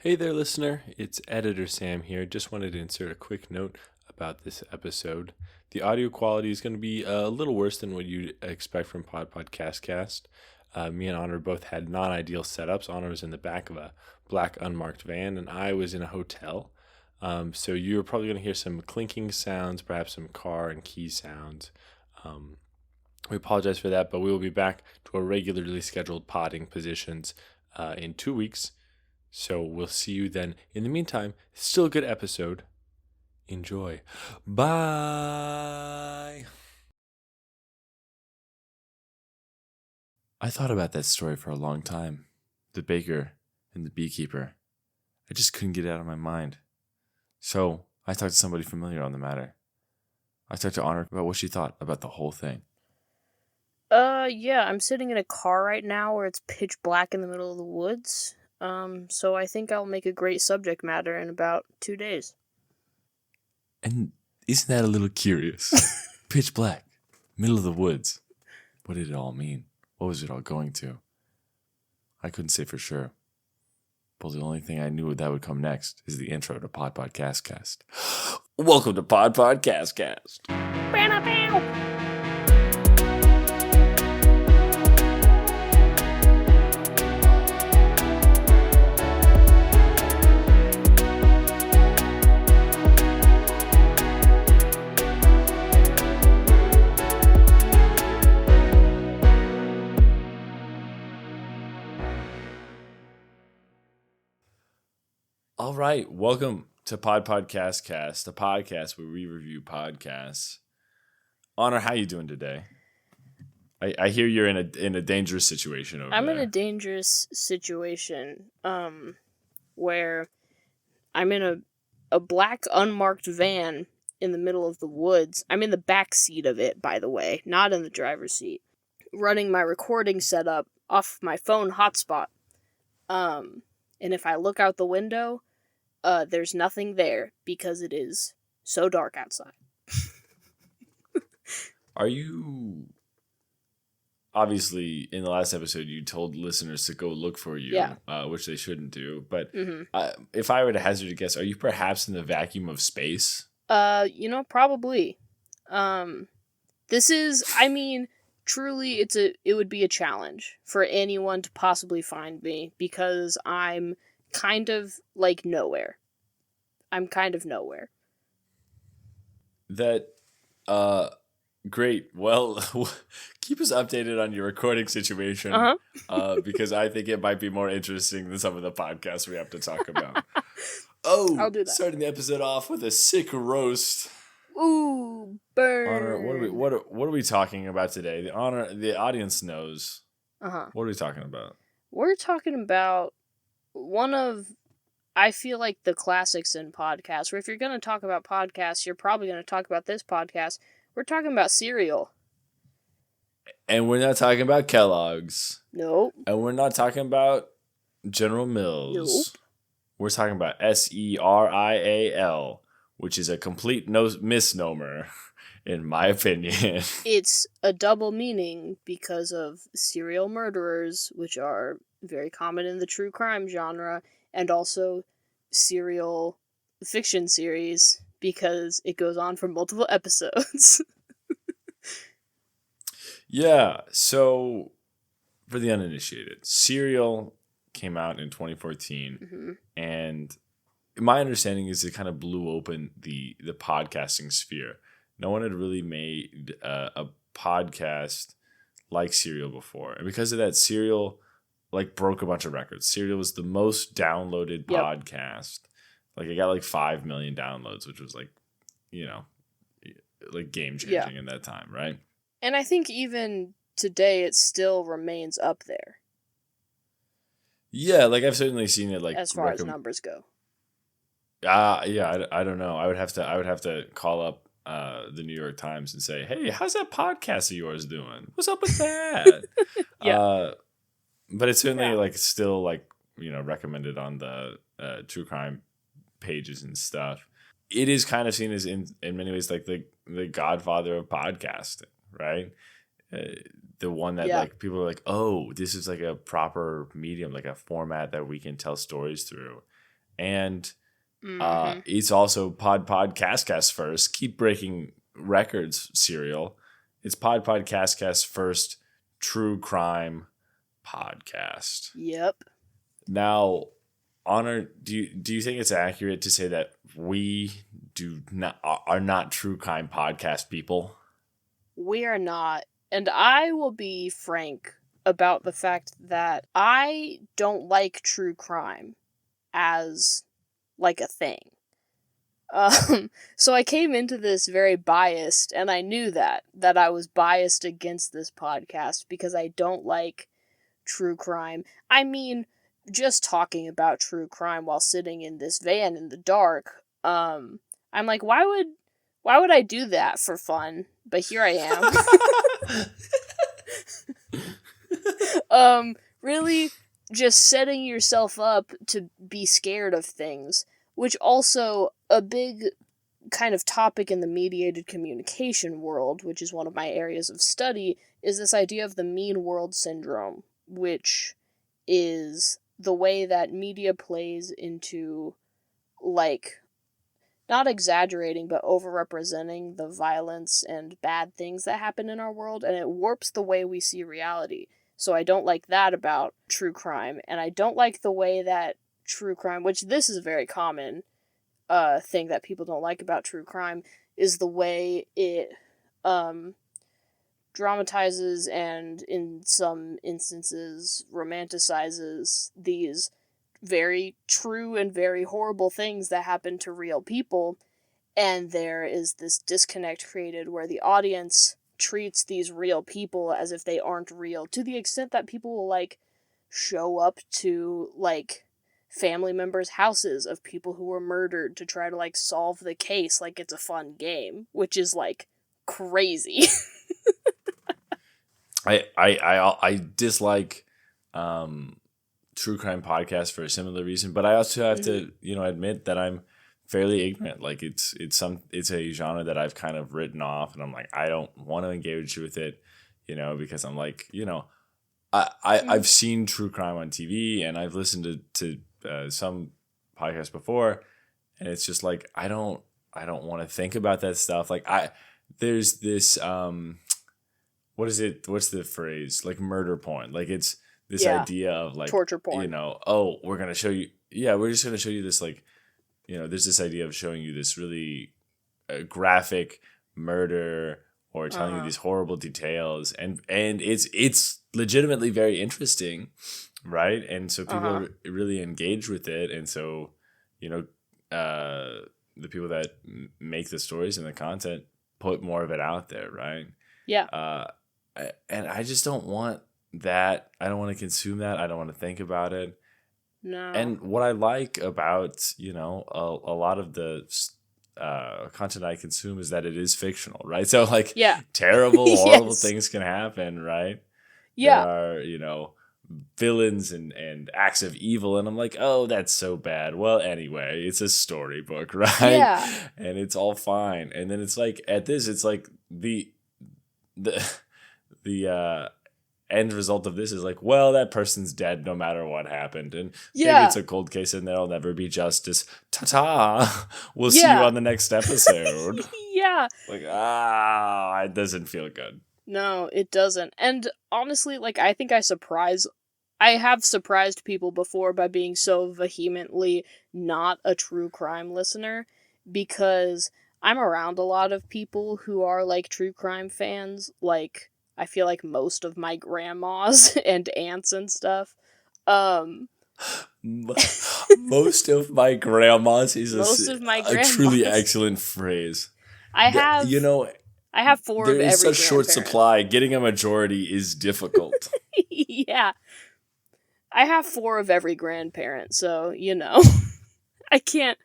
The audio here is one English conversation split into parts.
Hey there, listener. It's Editor Sam here. Just wanted to insert a quick note about this episode. The audio quality is going to be a little worse than what you'd expect from Podpodcastcast. Me and Honor both had non-ideal setups. Honor was in the back of a black unmarked van, and I was in a hotel. So you're probably going to hear some clinking sounds, perhaps some car and key sounds. We apologize for that, but we will be back to our regularly scheduled podding positions in 2 weeks. So we'll see you then. In the meantime, it's still a good episode. Enjoy. Bye. I thought about that story for a long time. The baker and the beekeeper. I just couldn't get it out of my mind. So I talked to somebody familiar on the matter. I talked to Honor about what she thought about the whole thing. Yeah, I'm sitting in a car right now where it's pitch black in the middle of the woods. So I think I'll make a great subject matter in about 2 days. And isn't that a little curious? Pitch black, middle of the woods. What did it all mean? What was it all going to? I couldn't say for sure. But the only thing I knew that would come next is the intro to Podpodcastcast. Welcome to Podpodcastcast. All right, welcome to Podpodcastcast, the podcast where we review podcasts. Honor, how you doing today? I hear you're in a dangerous situation over there. I'm in a dangerous situation, where I'm in a black unmarked van in the middle of the woods. I'm in the back seat of it, by the way, not in the driver's seat. Running my recording setup off my phone hotspot. And if I look out the window, there's nothing there because it is so dark outside. Are you... Obviously, in the last episode, you told listeners to go look for you, which they shouldn't do. But if I were to hazard a guess, are you perhaps in the vacuum of space? Probably. This is, truly, it would be a challenge for anyone to possibly find me because I'm kind of like nowhere. I'm kind of nowhere. That, great. Well, keep us updated on your recording situation, because I think it might be more interesting than some of the podcasts we have to talk about. I'll do that. Starting the episode off with a sick roast. Ooh, burn. Honor, what are we talking about today? The audience knows. What are we talking about? We're talking about one of, I feel like, the classics in podcasts, where if you're going to talk about podcasts, you're probably going to talk about this podcast. We're talking about cereal. And we're not talking about Kellogg's. Nope. And we're not talking about General Mills. Nope. We're talking about Cereal, which is a complete misnomer, in my opinion. It's a double meaning because of serial murderers, which are very common in the true crime genre, and also serial fiction series, because it goes on for multiple episodes. Yeah, so for the uninitiated, Serial came out in 2014, and my understanding is it kind of blew open the podcasting sphere. No one had really made a podcast like Serial before, and because of that, Serial broke a bunch of records. Serial was the most downloaded podcast. It got 5 million downloads, which was game changing in that time, right? And I think even today it still remains up there. Yeah, I've certainly seen it as far as numbers go. Yeah, I don't know. I would have to call up the New York Times and say, "Hey, how's that podcast of yours doing? What's up with that?" But it's certainly still recommended on the true crime pages and stuff. It is kind of seen as in many ways the godfather of podcasting, right? The one that people are oh, this is a proper medium, a format that we can tell stories through. And Mm-hmm. it's also Podpodcastcast first. Keep breaking records, serial. It's Podpodcastcast first true crime podcast. Yep. Now, Honor, do you think it's accurate to say that we are not true crime podcast people? We are not. And I will be frank about the fact that I don't like true crime as like a thing. So I came into this very biased, and I knew that I was biased against this podcast because I don't like true crime. I mean, just talking about true crime while sitting in this van in the dark, I'm like, why would I do that for fun? But here I am. Really just setting yourself up to be scared of things, which also a big kind of topic in the mediated communication world, which is one of my areas of study, is this idea of the mean world syndrome, which is the way that media plays into, like, not exaggerating, but overrepresenting the violence and bad things that happen in our world, and it warps the way we see reality. So I don't like that about true crime, and I don't like the way that true crime, which this is a very common thing that people don't like about true crime, is the way it dramatizes and in some instances romanticizes these very true and very horrible things that happen to real people, and there is this disconnect created where the audience treats these real people as if they aren't real, to the extent that people will, like, show up to, like, family members' houses of people who were murdered to try to, like, solve the case like it's a fun game, which is, like, crazy. I dislike true crime podcasts for a similar reason, but I also have to admit that I'm fairly ignorant. Like it's a genre that I've kind of written off, and I'm like, I don't want to engage with it, because I'm like, I've seen true crime on TV and I've listened to some podcasts before, and it's just like I don't want to think about that stuff. Like there's this what is it? What's the phrase? Like murder porn. Like it's this idea of like torture porn. We're gonna show you. Yeah, we're just gonna show you this like, there's this idea of showing you this really graphic murder or telling you these horrible details, and it's legitimately very interesting, right? And so people really engage with it, and so the people that make the stories and the content put more of it out there, right? Yeah. And I just don't want that. I don't want to consume that. I don't want to think about it. No. And what I like about, a lot of the content I consume is that it is fictional, right? So like terrible, horrible things can happen, right? Yeah. There are, villains and acts of evil, and I'm like, oh, that's so bad. Well, anyway, it's a storybook, right? Yeah. And it's all fine. And then it's like at this, it's like the end result of this is like, well, that person's dead no matter what happened, and maybe it's a cold case and there'll never be justice. Ta-ta. We'll see you on the next episode. Yeah. Like, it doesn't feel good. No, it doesn't. And honestly, like, I think I have surprised people before by being so vehemently not a true crime listener, because I'm around a lot of people who are, like, true crime fans. Like, I feel like most of my grandmas and aunts and stuff. Most of my grandmas is a truly excellent phrase. I have 4 of every grandparent. There is such short supply. Getting a majority is difficult. Yeah. I have 4 of every grandparent, so, I can't.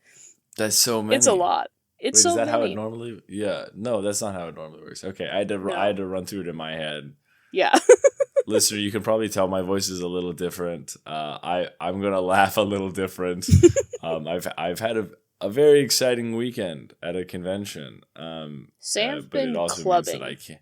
That's so many. It's a lot. It's so many. Is that how it normally? Yeah. No, that's not how it normally works. Okay, I had to run through it in my head. Yeah. Listener, you can probably tell my voice is a little different. I'm gonna laugh a little different. I've had a very exciting weekend at a convention. Sam's but been it also clubbing. means that I can't.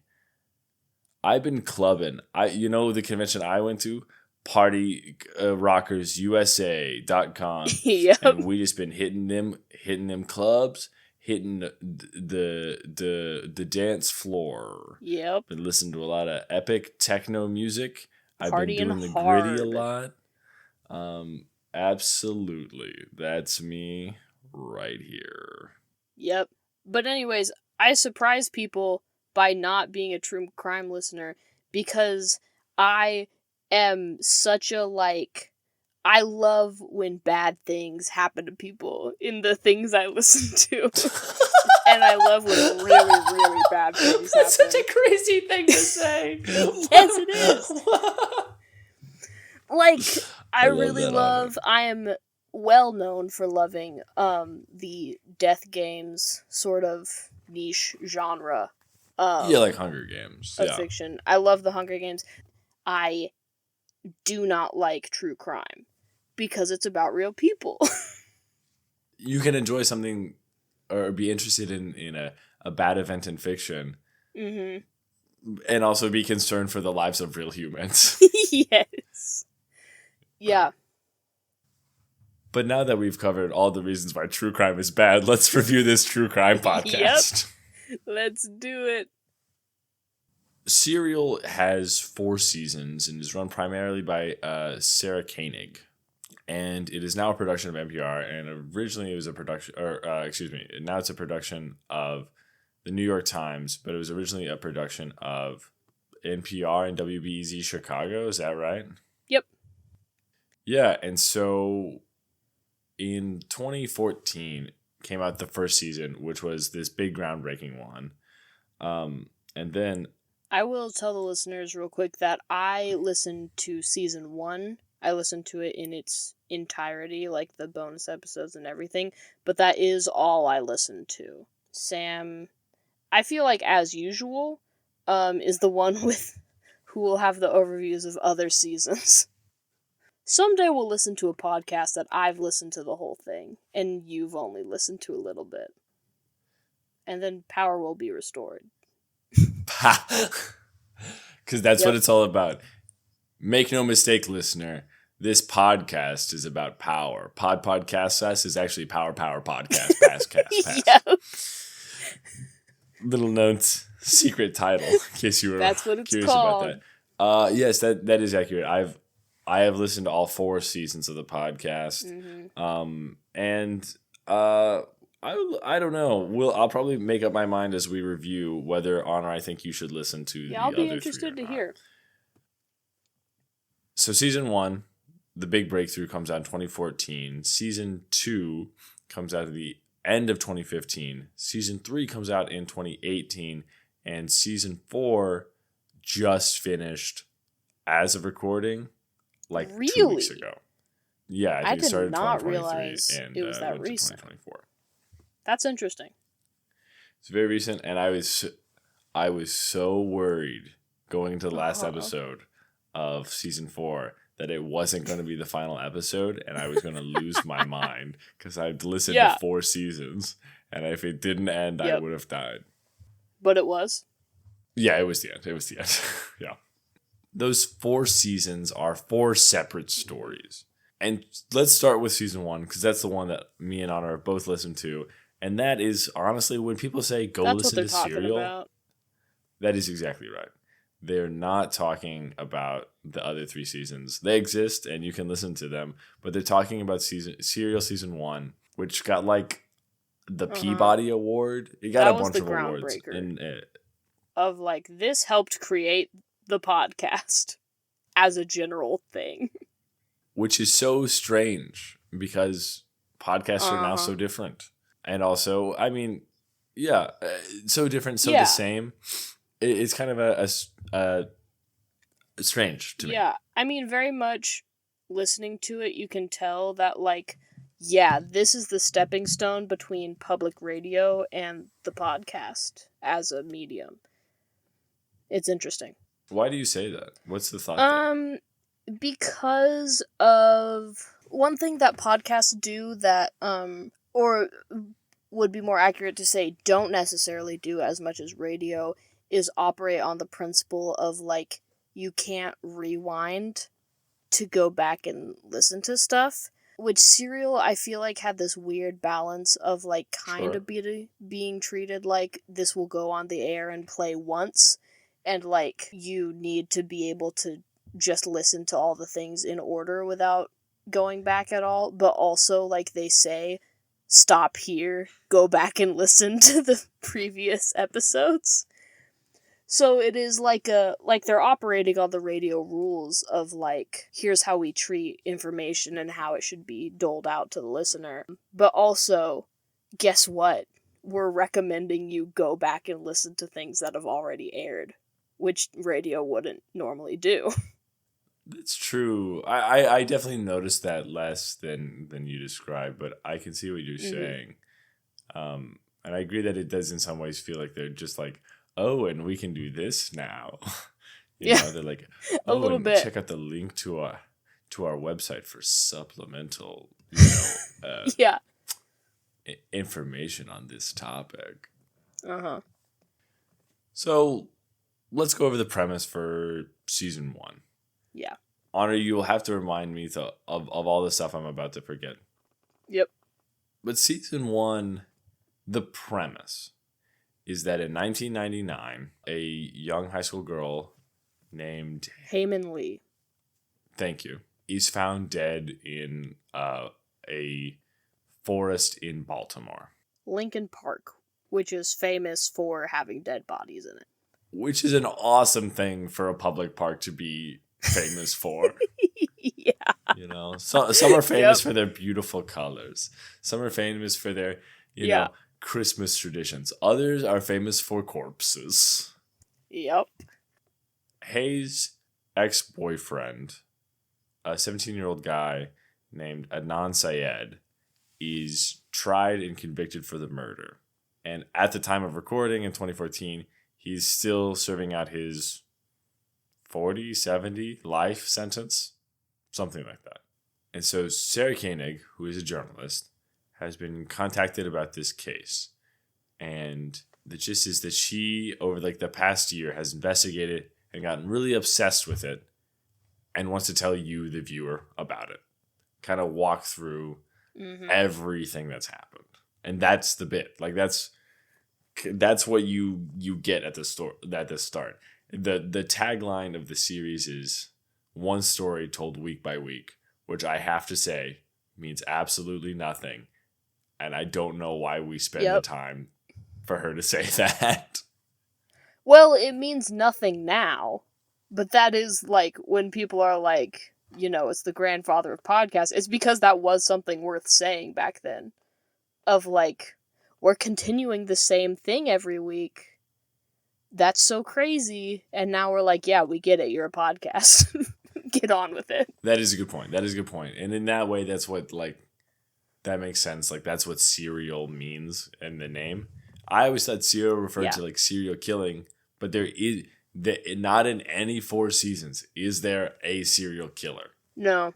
I've been clubbing. The convention I went to partyrockersusa.com. Yep. And we just been hitting them clubs, hitting the dance floor. Yep. Been listening to a lot of epic techno music. I've been Partying doing the hard. gritty a lot. Absolutely. That's me right here. Yep. But anyways, I surprise people by not being a true crime listener because I am such a, I love when bad things happen to people in the things I listen to. And I love when really, really bad things That's happen. such a crazy thing to say. Yes, it is. I really love, I am well known for loving the death games sort of niche genre. Like Hunger Games. Of fiction. I love the Hunger Games. I do not like true crime because it's about real people. You can enjoy something or be interested in a bad event in fiction. Mm-hmm. And also be concerned for the lives of real humans. Yes. Yeah. But now that we've covered all the reasons why true crime is bad, let's review this true crime podcast. Yep. Let's do it. Serial has 4 seasons and is run primarily by Sarah Koenig. And it is now a production of NPR, and originally it was a production, now it's a production of the New York Times, but it was originally a production of NPR and WBEZ Chicago. Is that right? Yep. Yeah, and so in 2014 came out the first season, which was this big groundbreaking one. And then I will tell the listeners real quick that I listened to season 1. I listened to it in its entirety, like the bonus episodes and everything, but that is all I listened to. Sam, I feel like as usual, is the one with who will have the overviews of other seasons. Someday we'll listen to a podcast that I've listened to the whole thing, and you've only listened to a little bit. And then power will be restored. Because that's what it's all about. Make no mistake, listener. This podcast is about power. Podpodcastcast is actually power podcast. Pass. Yep. Little notes, secret title, in case you were That's what it's curious called. about that. Yes, that is accurate. I have listened to all 4 seasons of the podcast. Mm-hmm. I don't know. I'll probably make up my mind as we review whether or not I think you should listen to the other 3. I'll be interested to hear. So season 1, the big breakthrough, comes out in 2014. Season 2 comes out at the end of 2015. Season 3 comes out in 2018. And season 4 just finished as of recording, like really? 2 weeks ago. Yeah, I it started did not 2023 realize and it was that went to recent. 2024. That's interesting. It's very recent, and I was so worried going into the last episode of season 4 that it wasn't going to be the final episode, and I was going to lose my mind because I'd listened to 4 seasons, and if it didn't end, I would have died. But it was? Yeah, it was the end. Yeah. Those 4 seasons are 4 separate stories. And let's start with season 1, because that's the one that me and Honor both listened to. And that is, honestly, when people say go listen to Serial, that is exactly right. They're not talking about the other 3 seasons. They exist, and you can listen to them. But they're talking about Serial season 1, which got, like, the Peabody Award. It got a bunch of awards. Of, like, this helped create the podcast as a general thing. Which is so strange, because podcasts are now so different. And also, I mean, so different, so the same. It's kind of a strange to me. Yeah, I mean, very much listening to it, you can tell that, like, this is the stepping stone between public radio and the podcast as a medium. It's interesting. Why do you say that? What's the thought there? Because of one thing that podcasts do that, or would be more accurate to say don't necessarily do as much as radio, is operate on the principle of, like, you can't rewind to go back and listen to stuff. Which Serial, I feel like, had this weird balance of, like, kind of being treated like this will go on the air and play once, and, like, you need to be able to just listen to all the things in order without going back at all, but also, like they say, stop here, go back and listen to the previous episodes. So it is like they're operating on the radio rules of, like, here's how we treat information and how it should be doled out to the listener. But also, guess what? We're recommending you go back and listen to things that have already aired, which radio wouldn't normally do. That's true. I definitely noticed that less than you described, but I can see what you're saying. And I agree that it does in some ways feel like they're just like, oh, and we can do this now. You know, they're like, oh, a little and bit. check out the link to our website for supplemental, information on this topic. So let's go over the premise for season 1. Yeah. Honor, you will have to remind me of all the stuff I'm about to forget. Yep. But season 1, the premise is that in 1999, a young high school girl named Heyman Lee. Thank you. Is found dead in a forest in Baltimore. Lincoln Park, which is famous for having dead bodies in it. Which is an awesome thing for a public park to be famous for. Yeah. You know, some are famous for their beautiful colors. Some are famous for their, you know, Christmas traditions. Others are famous for corpses. Yep. Hayes' ex-boyfriend, a 17-year-old guy named Adnan Syed, is tried and convicted for the murder. And at the time of recording in 2014, he's still serving out his 40, 70 life sentence, something like that. And so Sarah Koenig, who is a journalist, has been contacted about this case. And the gist is that she, over like the past year, has investigated and gotten really obsessed with it and wants to tell you, the viewer, about it. Kind of walk through everything that's happened. And that's the bit. Like that's what you get at the start. The tagline of the series is one story told week by week, which I have to say means absolutely nothing. And I don't know why we spend the time for her to say that. Well, it means nothing now, but that is, like, when people are like, you know, it's the grandfather of podcasts, it's because that was something worth saying back then. Of, like, we're continuing the same thing every week. That's so crazy. And now we're like, yeah, we get it. You're a podcast. Get on with it. That is a good point. And in that way, that's what, like, that makes sense. Like, that's what serial means in the name. I always thought serial referred to, like, serial killing, but there is, not in any 4 seasons is there a serial killer. No,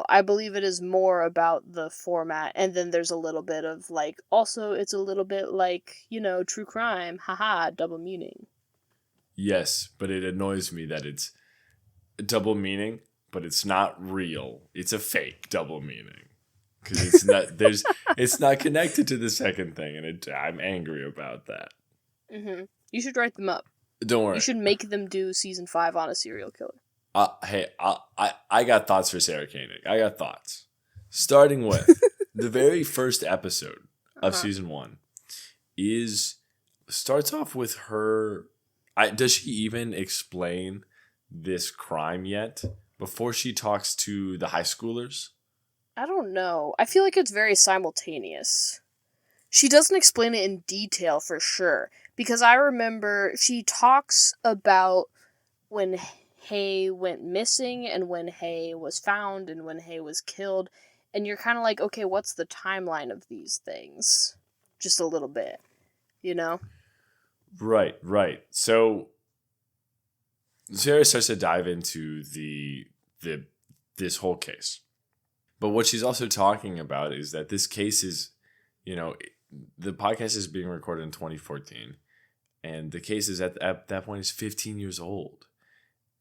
I believe it is more about the format, and then there's a little bit of, like, also it's a little bit like, you know, true crime, haha, double meaning. Yes, but it annoys me that it's double meaning, but it's not real. It's a fake double meaning. Because it's not, it's not connected to the second thing, and I'm angry about that. You should write them up. Don't worry. You should make them do season 5 on a serial killer. Hey, I got thoughts for Sarah Koenig. I got thoughts. Starting with the very first episode of season 1 starts off with her. Does she even explain this crime yet before she talks to the high schoolers? I don't know. I feel like it's very simultaneous. She doesn't explain it in detail for sure, because I remember she talks about when Hay went missing and when Hay was found and when Hay was killed, and you're kind of like, okay, what's the timeline of these things? Just a little bit, you know? Right. So Sarah starts to dive into this whole case. But what she's also talking about is that this case is, you know, the podcast is being recorded in 2014, and the case is at that point is 15 years old.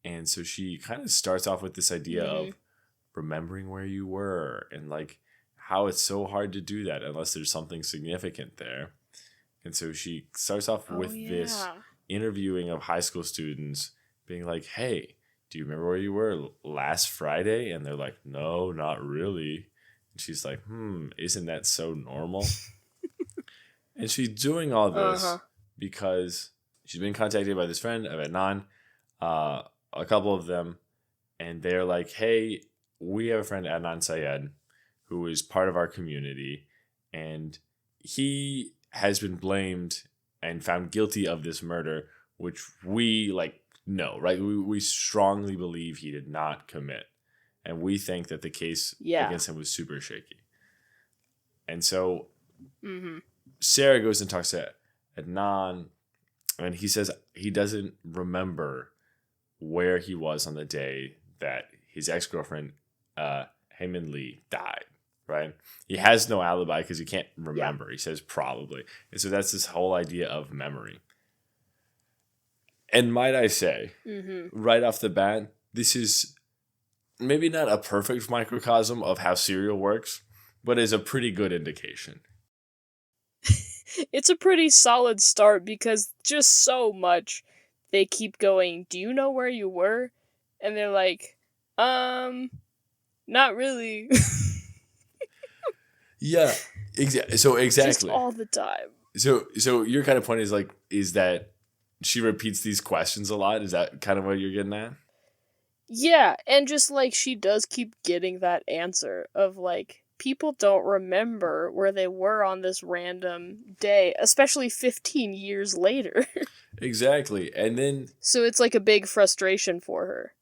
And so she kind of starts off with this idea of remembering where you were and like how it's so hard to do that unless there's something significant there. And so she starts off with this interviewing of high school students being like, hey, do you remember where you were last Friday? And they're like, no, not really. And she's like, isn't that so normal? And she's doing all this because she's been contacted by this friend of Adnan, a couple of them, and they're like, hey, we have a friend, Adnan Syed, who is part of our community, and he has been blamed and found guilty of this murder, which we know, right? We strongly believe he did not commit, and we think that the case against him was super shaky. And so Sarah goes and talks to Adnan, and he says he doesn't remember where he was on the day that his ex-girlfriend, Heyman Lee, died, right? He has no alibi because he can't remember. He says probably. And so that's this whole idea of memory. And might I say, right off the bat, this is maybe not a perfect microcosm of how serial works, but is a pretty good indication. It's a pretty solid start because just so much they keep going, do you know where you were? And they're like, not really. Yeah, exactly. So exactly. Just all the time. So your kind of point is that she repeats these questions a lot? Is that kind of what you're getting at? Yeah, and just like she does keep getting that answer of like, people don't remember where they were on this random day, especially 15 years later. Exactly. And then... So it's like a big frustration for her.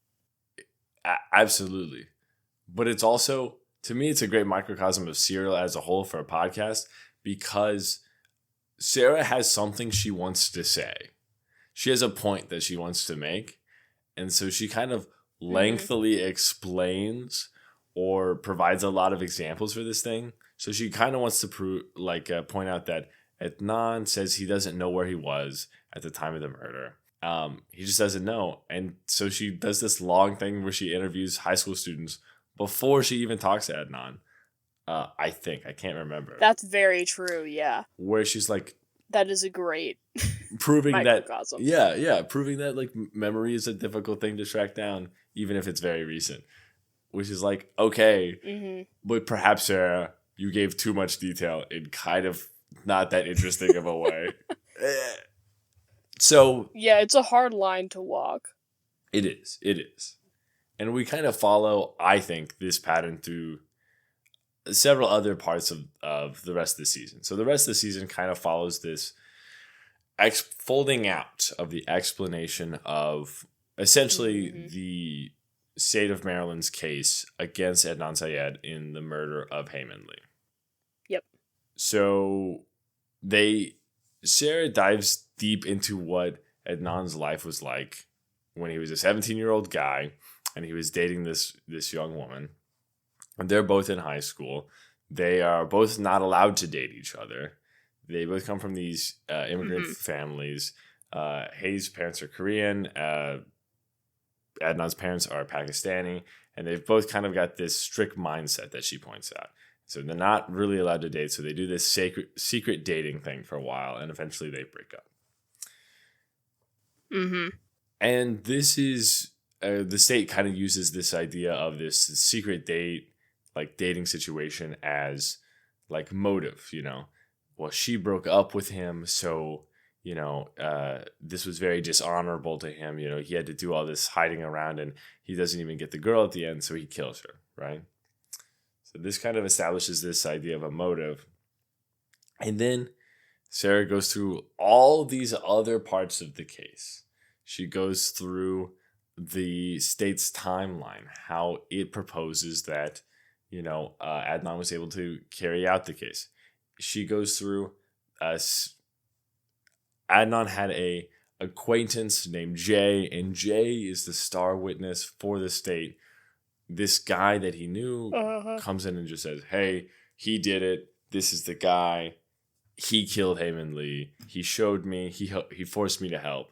Absolutely. But it's also, to me, it's a great microcosm of Serial as a whole for a podcast because Sarah has something she wants to say. She has a point that she wants to make. And so she kind of lengthily explains or provides a lot of examples for this thing. So she kind of wants to point out that Adnan says he doesn't know where he was at the time of the murder. He just doesn't know. And so she does this long thing where she interviews high school students before she even talks to Adnan. I think. I can't remember. That's very true, yeah. Where she's like... That is a great proving microcosm. Proving that like memory is a difficult thing to track down, even if it's very recent. Which is like, okay, but perhaps, Sarah, you gave too much detail in kind of not that interesting of a way. So... Yeah, it's a hard line to walk. It is. And we kind of follow, I think, this pattern through several other parts of the rest of the season. So the rest of the season kind of follows this folding out of the explanation of essentially the state of Maryland's case against Adnan Syed in the murder of Heyman Lee. Yep. So Sarah dives deep into what Adnan's life was like when he was a 17-year-old guy and he was dating this young woman. And they're both in high school. They are both not allowed to date each other. They both come from these immigrant families. Hayes' parents are Korean. Adnan's parents are Pakistani. And they've both kind of got this strict mindset that she points out. So they're not really allowed to date. So they do this secret dating thing for a while. And eventually they break up. And this is... the state kind of uses this idea of this secret date, like dating situation as like motive, Well, she broke up with him, so, this was very dishonorable to him. He had to do all this hiding around and he doesn't even get the girl at the end, so he kills her, right? So this kind of establishes this idea of a motive. And then Sarah goes through all these other parts of the case. She goes through the state's timeline, how it proposes that, Adnan was able to carry out the case. She goes through, Adnan had a acquaintance named Jay, and Jay is the star witness for the state. This guy that he knew comes in and just says, hey, he did it. This is the guy. He killed Heyman Lee. He showed me. He forced me to help.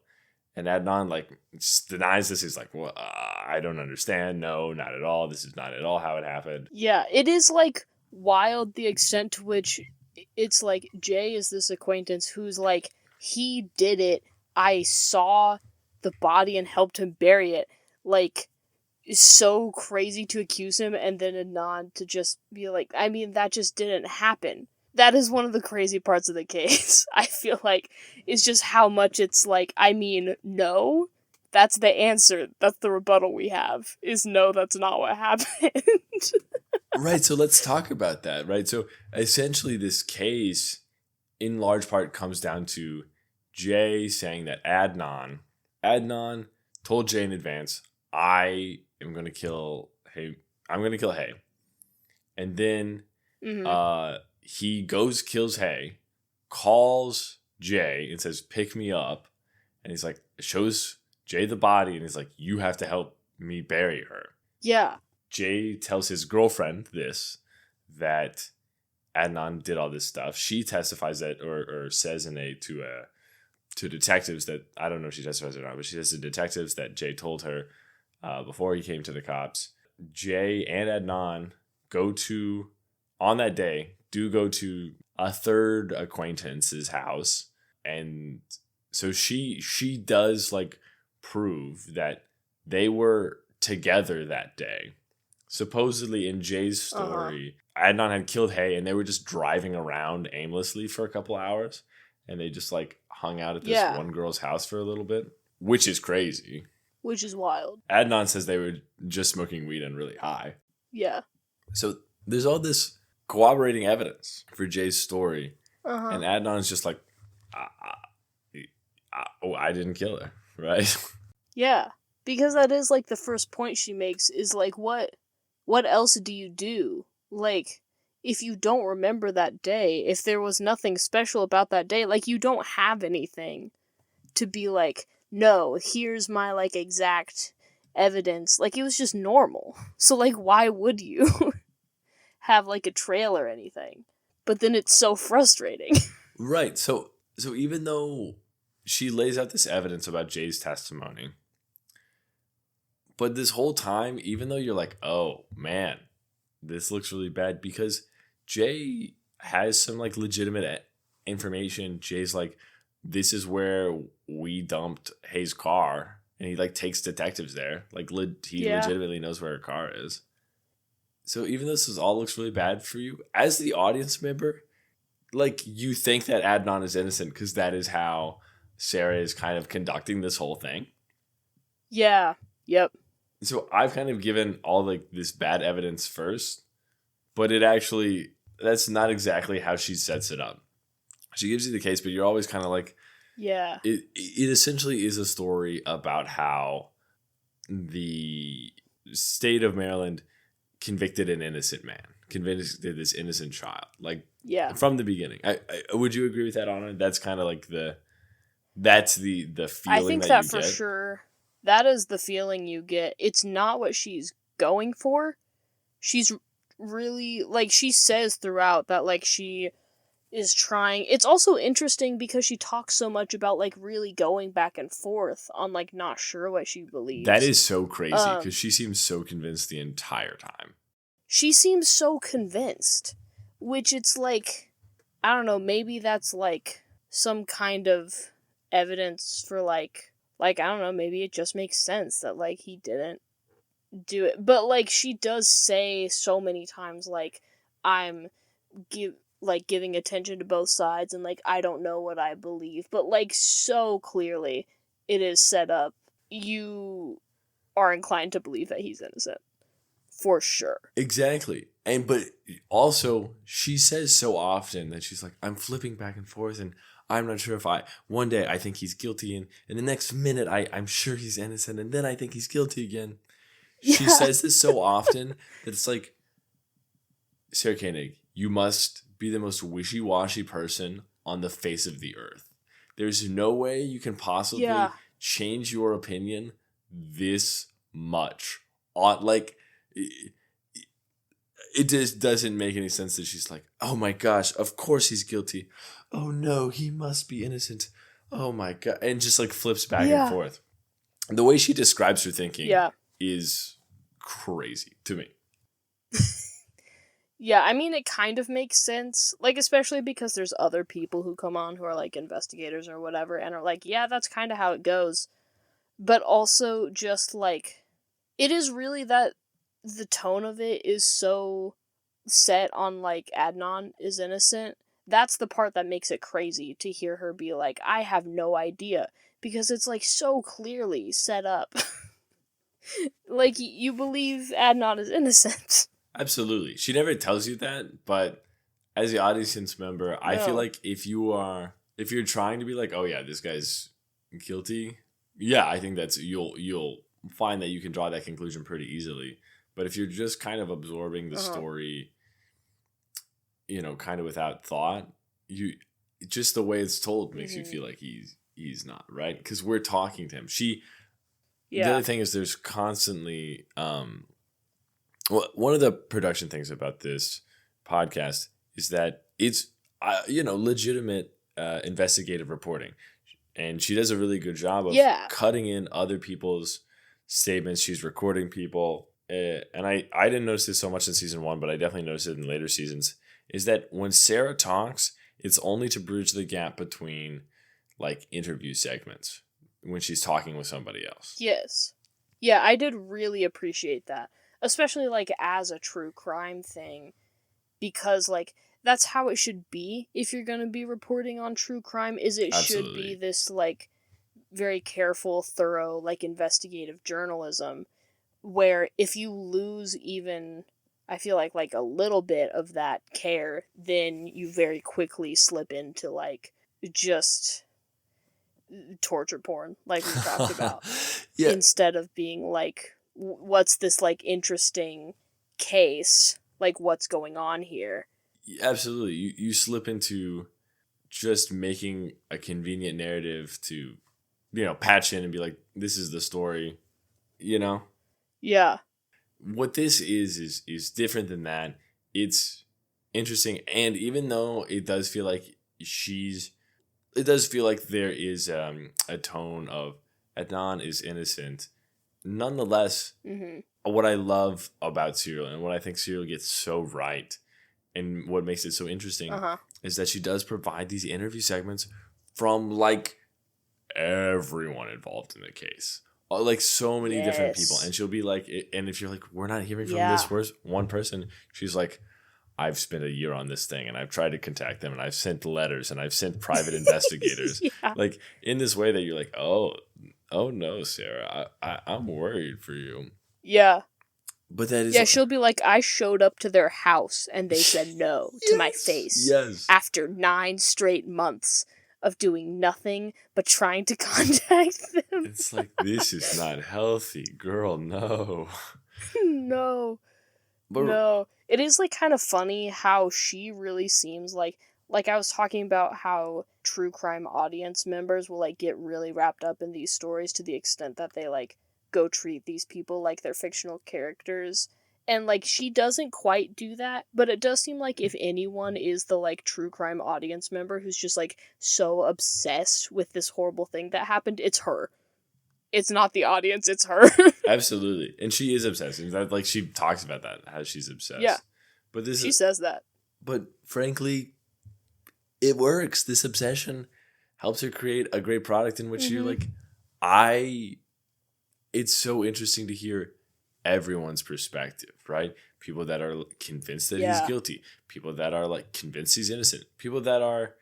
And Adnan, like, just denies this. He's like, well, I don't understand. No, not at all. This is not at all how it happened. Yeah, it is, like, wild the extent to which it's like Jay is this acquaintance who's like, he did it. I saw the body and helped him bury it. Like, is so crazy to accuse him, and then Adnan to just be like, I mean, that just didn't happen. That is one of the crazy parts of the case, I feel like, is just how much it's like, I mean, no, that's the answer. That's the rebuttal we have, is no, that's not what happened. Right, so let's talk about that, right? So essentially this case, in large part, comes down to Jay saying that Adnan told Jay in advance, I am going to kill Hay. I'm going to kill Hay. And then he goes, kills Hay, calls Jay and says, pick me up. And he's like, shows Jay the body. And he's like, you have to help me bury her. Yeah. Jay tells his girlfriend that Adnan did all this stuff. She testifies that, or says to detectives that, I don't know if she testifies or not, but she says to detectives that Jay told her before he came to the cops. Jay and Adnan on that day, go to a third acquaintance's house. And so she does, like, prove that they were together that day. Supposedly, in Jay's story, Adnan had killed Hay, and they were just driving around aimlessly for a couple hours, and they just, like, hung out at this one girl's house for a little bit, which is crazy. Which is wild. Adnan says they were just smoking weed and really high. Yeah. So there's all this corroborating evidence for Jay's story, and Adnan's just like, I didn't kill her, right? Yeah, because that is, like, the first point she makes is, like, what else do you do? Like, if you don't remember that day, if there was nothing special about that day, like, you don't have anything to be like, no, here's my, like, exact evidence. Like, it was just normal. So, like, why would you have, like, a trail or anything? But then it's so frustrating. Right. So even though she lays out this evidence about Jay's testimony, but this whole time, even though you're like, oh, man, this looks really bad, because Jay has some, like, legitimate information. Jay's like, this is where we dumped Hayes' car, and he, like, takes detectives there. Like, he legitimately knows where her car is. So even though this all looks really bad for you, as the audience member, like, you think that Adnan is innocent because that is how Sarah is kind of conducting this whole thing. Yeah. Yep. So I've kind of given all, like, this bad evidence first, but that's not exactly how she sets it up. She gives you the case, but you're always kind of like, yeah, it essentially is a story about how the state of Maryland convicted an innocent man, convicted this innocent child, like, from the beginning. Would you agree with that, Anna? That's kind of like that's the feeling. I think that for sure. That is the feeling you get. It's not what she's going for. She's really, like, she says throughout that, like, she is trying. It's also interesting because she talks so much about, like, really going back and forth on, like, not sure what she believes. That is so crazy because she seems so convinced the entire time. She seems so convinced, which it's like, I don't know, maybe that's, like, some kind of evidence for, like, I don't know, maybe it just makes sense that, like, he didn't do it. But, like, she does say so many times, like, I'm giving attention to both sides, and, like, I don't know what I believe. But, like, so clearly it is set up. You are inclined to believe that he's innocent. For sure. Exactly. But also, she says so often that she's like, I'm flipping back and forth, and I'm not sure if one day I think he's guilty, and in the next minute I'm sure he's innocent, and then I think he's guilty again. Yeah. She says this so often that it's like, Sarah Koenig, you must be the most wishy-washy person on the face of the earth. There's no way you can possibly change your opinion this much. Like, it just doesn't make any sense that she's like, oh my gosh, of course he's guilty. Oh no, he must be innocent. Oh my God. And just like flips back and forth. The way she describes her thinking is crazy to me. Yeah, I mean, it kind of makes sense. Like, especially because there's other people who come on who are, like, investigators or whatever, and are like, yeah, that's kind of how it goes. But also, just, like, it is really that the tone of it is so set on, like, Adnan is innocent. That's the part that makes it crazy to hear her be like, I have no idea. Because it's, like, so clearly set up. Like, you believe Adnan is innocent. Absolutely. She never tells you that, but as the audience member, I feel like if you're trying to be like, oh yeah, this guy's guilty, yeah, I think that's you'll find that you can draw that conclusion pretty easily. But if you're just kind of absorbing the story, kind of without thought, just the way it's told makes you feel like he's not, right? Because we're talking to him. The other thing is there's constantly one of the production things about this podcast is that it's legitimate investigative reporting, and she does a really good job of cutting in other people's statements. She's recording people, and I didn't notice this so much in season 1, but I definitely noticed it in later seasons, is that when Sarah talks, it's only to bridge the gap between like interview segments when she's talking with somebody else. Yes. Yeah, I did really appreciate that. Especially, like, as a true crime thing. Because, like, that's how it should be if you're gonna be reporting on true crime, is it should be this, like, very careful, thorough, like, investigative journalism. Where if you lose even, I feel like a little bit of that care, then you very quickly slip into, like, just torture porn, like we talked about. Instead of being like, what's this, like, interesting case, like, what's going on here. Absolutely. You slip into just making a convenient narrative to patch in and be like, this is the story, Yeah. What this is different than that. It's interesting, and even though it does feel like there is a tone of Adnan is innocent, nonetheless, what I love about Serial and what I think Serial gets so right and what makes it so interesting is that she does provide these interview segments from like everyone involved in the case. Like so many different people. And she'll be like, and if you're like, we're not hearing from this one person, she's like, I've spent a year on this thing and I've tried to contact them and I've sent letters and I've sent private investigators. Like in this way that you're like, oh no, Sarah, I'm worried for you. Yeah. But that is she'll be like, I showed up to their house and they said no to my face. Yes. After 9 straight months of doing nothing but trying to contact them. It's like, this is not healthy, girl. No. No. No. It is, like, kind of funny how she really seems like I was talking about how true crime audience members will, like, get really wrapped up in these stories to the extent that they, like, go treat these people like they're fictional characters. And, like, she doesn't quite do that, but it does seem like if anyone is the, like, true crime audience member who's just, like, so obsessed with this horrible thing that happened, it's her. It's not the audience, it's her. Absolutely. And she is obsessed. In fact, like, she talks about that, how she's obsessed. Yeah. But she says that. But, frankly, it works. This obsession helps her create a great product in which you're like, it's so interesting to hear everyone's perspective, right? People that are convinced that he's guilty. People that are like convinced he's innocent. People that are,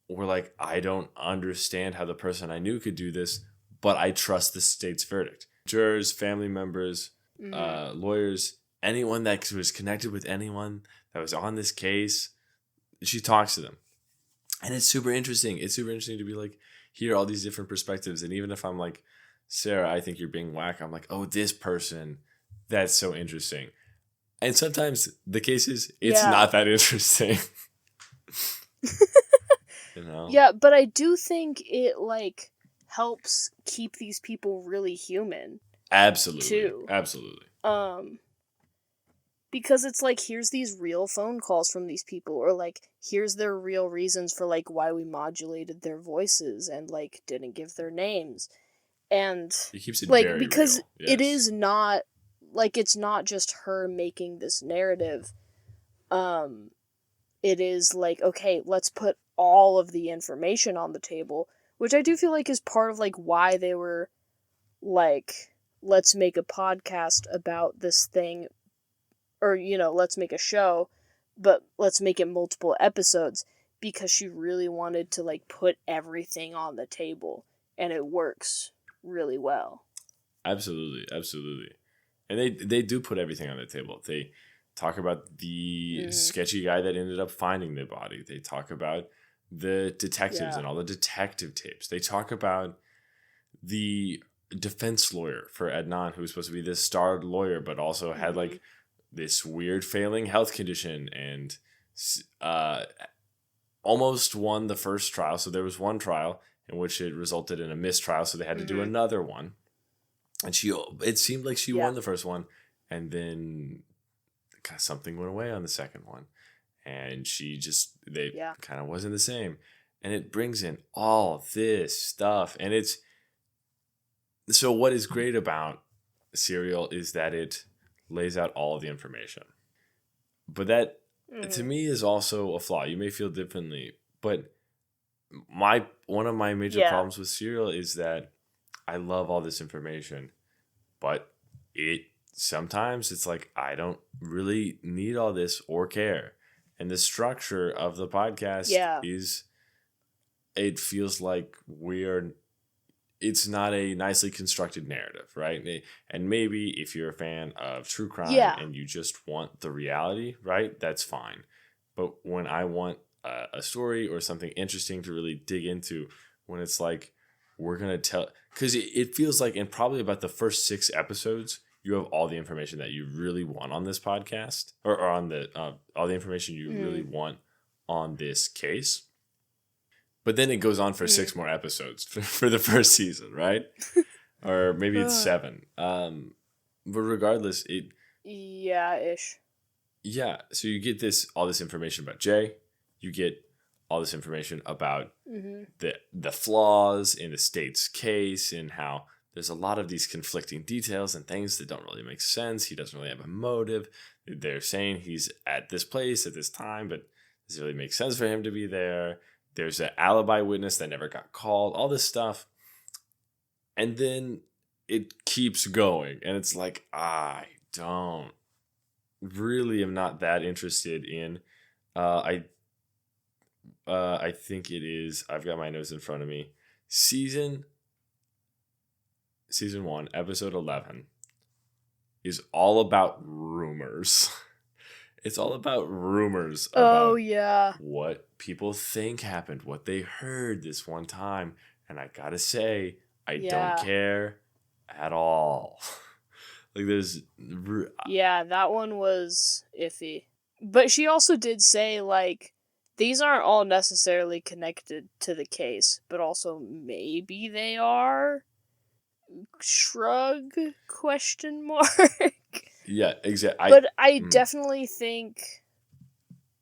were like, I don't understand how the person I knew could do this, but I trust the state's verdict. Jurors, family members, lawyers, anyone that was connected with anyone that was on this case, she talks to them. And it's super interesting. It's super interesting to be like, hear all these different perspectives. And even if I'm like, Sarah, I think you're being whack, I'm like, oh, this person, that's so interesting. And sometimes the cases, it's not that interesting. Yeah, but I do think it, like, helps keep these people really human. Absolutely. Too. Absolutely. Because it's like, here's these real phone calls from these people, or like, here's their real reasons for like why we modulated their voices and like didn't give their names. And He keeps it like, very because real. it Yes. is not like, it's not just her making this narrative. It is like, okay, let's put all of the information on the table, which I do feel like is part of like why they were like, let's make a podcast about this thing, or, you know, let's make a show, but let's make it multiple episodes, because she really wanted to like put everything on the table, and it works really well. Absolutely, absolutely. And they do put everything on the table. They talk about the sketchy guy that ended up finding the body. They talk about the detectives and all the detective tapes. They talk about the defense lawyer for Adnan, who was supposed to be this starred lawyer, but also had like this weird failing health condition and almost won the first trial. So there was one trial in which it resulted in a mistrial, so they had to do another one. And it seemed like she won the first one, and then something went away on the second one, and they kind of wasn't the same. And it brings in all this stuff, and it's so what is great about Serial is that it lays out all of the information, but that to me is also a flaw. You may feel differently, but one of my major problems with Serial is that I love all this information, but sometimes it's like I don't really need all this or care. And the structure of the podcast it feels like it's not a nicely constructed narrative, right? And maybe if you're a fan of true crime and you just want the reality, right, that's fine. But when I want a story or something interesting to really dig into, when it's like, we're going to tell, because it feels like in probably about the first 6 episodes, you have all the information that you really want on this podcast, or on the all the information you really want on this case. But then it goes on for 6 more episodes for the first season, right? Or maybe it's 7. But regardless, ish. Yeah, so you get all this information about Jay. You get all this information about the flaws in the state's case, and how there's a lot of these conflicting details and things that don't really make sense. He doesn't really have a motive. They're saying he's at this place at this time, but does it really make sense for him to be there? There's an alibi witness that never got called, all this stuff. And then it keeps going, and it's like, I don't really am not that interested in I think it is, I've got my notes in front of me. Season 1, episode 11 is all about rumors. It's all about rumors about what people think happened, what they heard this one time. And I gotta say, I don't care at all. Like there's... that one was iffy. But she also did say, like, these aren't all necessarily connected to the case, but also maybe they are? Shrug? Question mark? Yeah, exactly. But I definitely think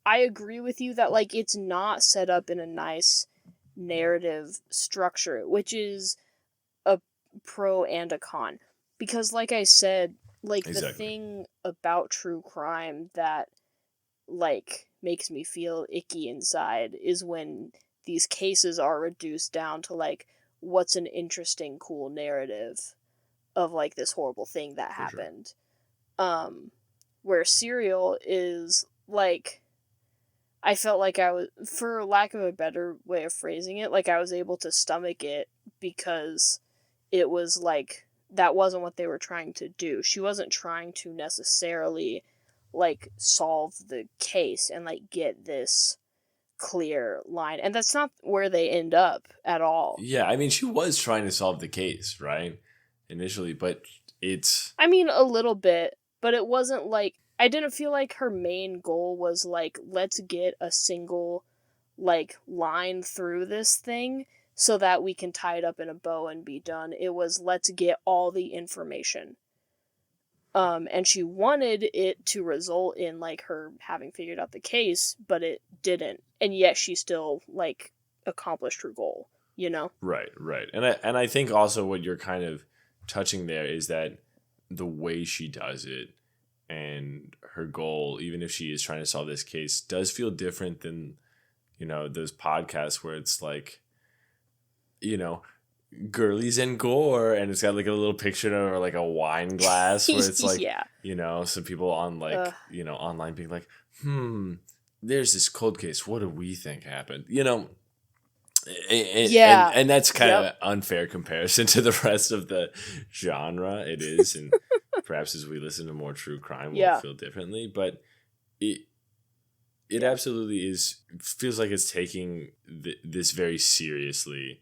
I agree with you that, like, it's not set up in a nice narrative structure, which is a pro and a con. Because, like I said, like, the thing about true crime that, like, makes me feel icky inside is when these cases are reduced down to, like, what's an interesting, cool narrative of, like, this horrible thing that happened. Where Serial is, like, I felt like I was, for lack of a better way of phrasing it, like, I was able to stomach it because it was, like, that wasn't what they were trying to do. She wasn't trying to necessarily, like, solve the case and, like, get this clear line. And that's not where they end up at all. Yeah, I mean, she was trying to solve the case, right? Initially, but I mean, a little bit, but it wasn't, like, I didn't feel like her main goal was, like, let's get a single, like, line through this thing so that we can tie it up in a bow and be done. It was, let's get all the information. And she wanted it to result in, like, her having figured out the case, but it didn't. And yet she still, like, accomplished her goal, you know? Right. And I think also what you're kind of touching there is that the way she does it and her goal, even if she is trying to solve this case, does feel different than, those podcasts where it's like, girlies and gore, and it's got like a little picture of like a wine glass where it's like, Yeah. some people on like, online being like, there's this cold case. What do we think happened? Yeah. And that's kind of an unfair comparison to the rest of the genre. It is, and perhaps as we listen to more true crime, we'll feel differently. But it absolutely feels like it's taking this very seriously.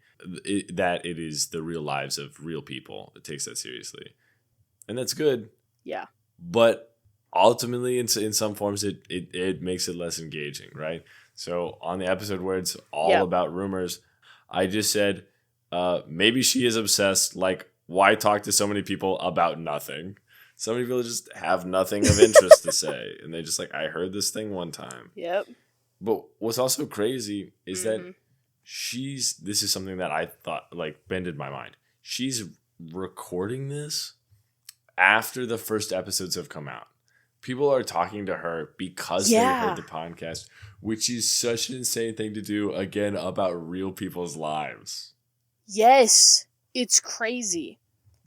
That it is the real lives of real people. It takes that seriously, and that's good. Yeah. But ultimately, in some forms, it makes it less engaging, right? So on the episode where it's all about rumors, I just said, maybe she is obsessed. Like, why talk to so many people about nothing? So many people just have nothing of interest to say. And they just like, I heard this thing one time. Yep. But what's also crazy is that this is something that I thought like bended my mind. She's recording this after the first episodes have come out. People are talking to her because they heard the podcast, which is such an insane thing to do, again, about real people's lives. Yes, it's crazy.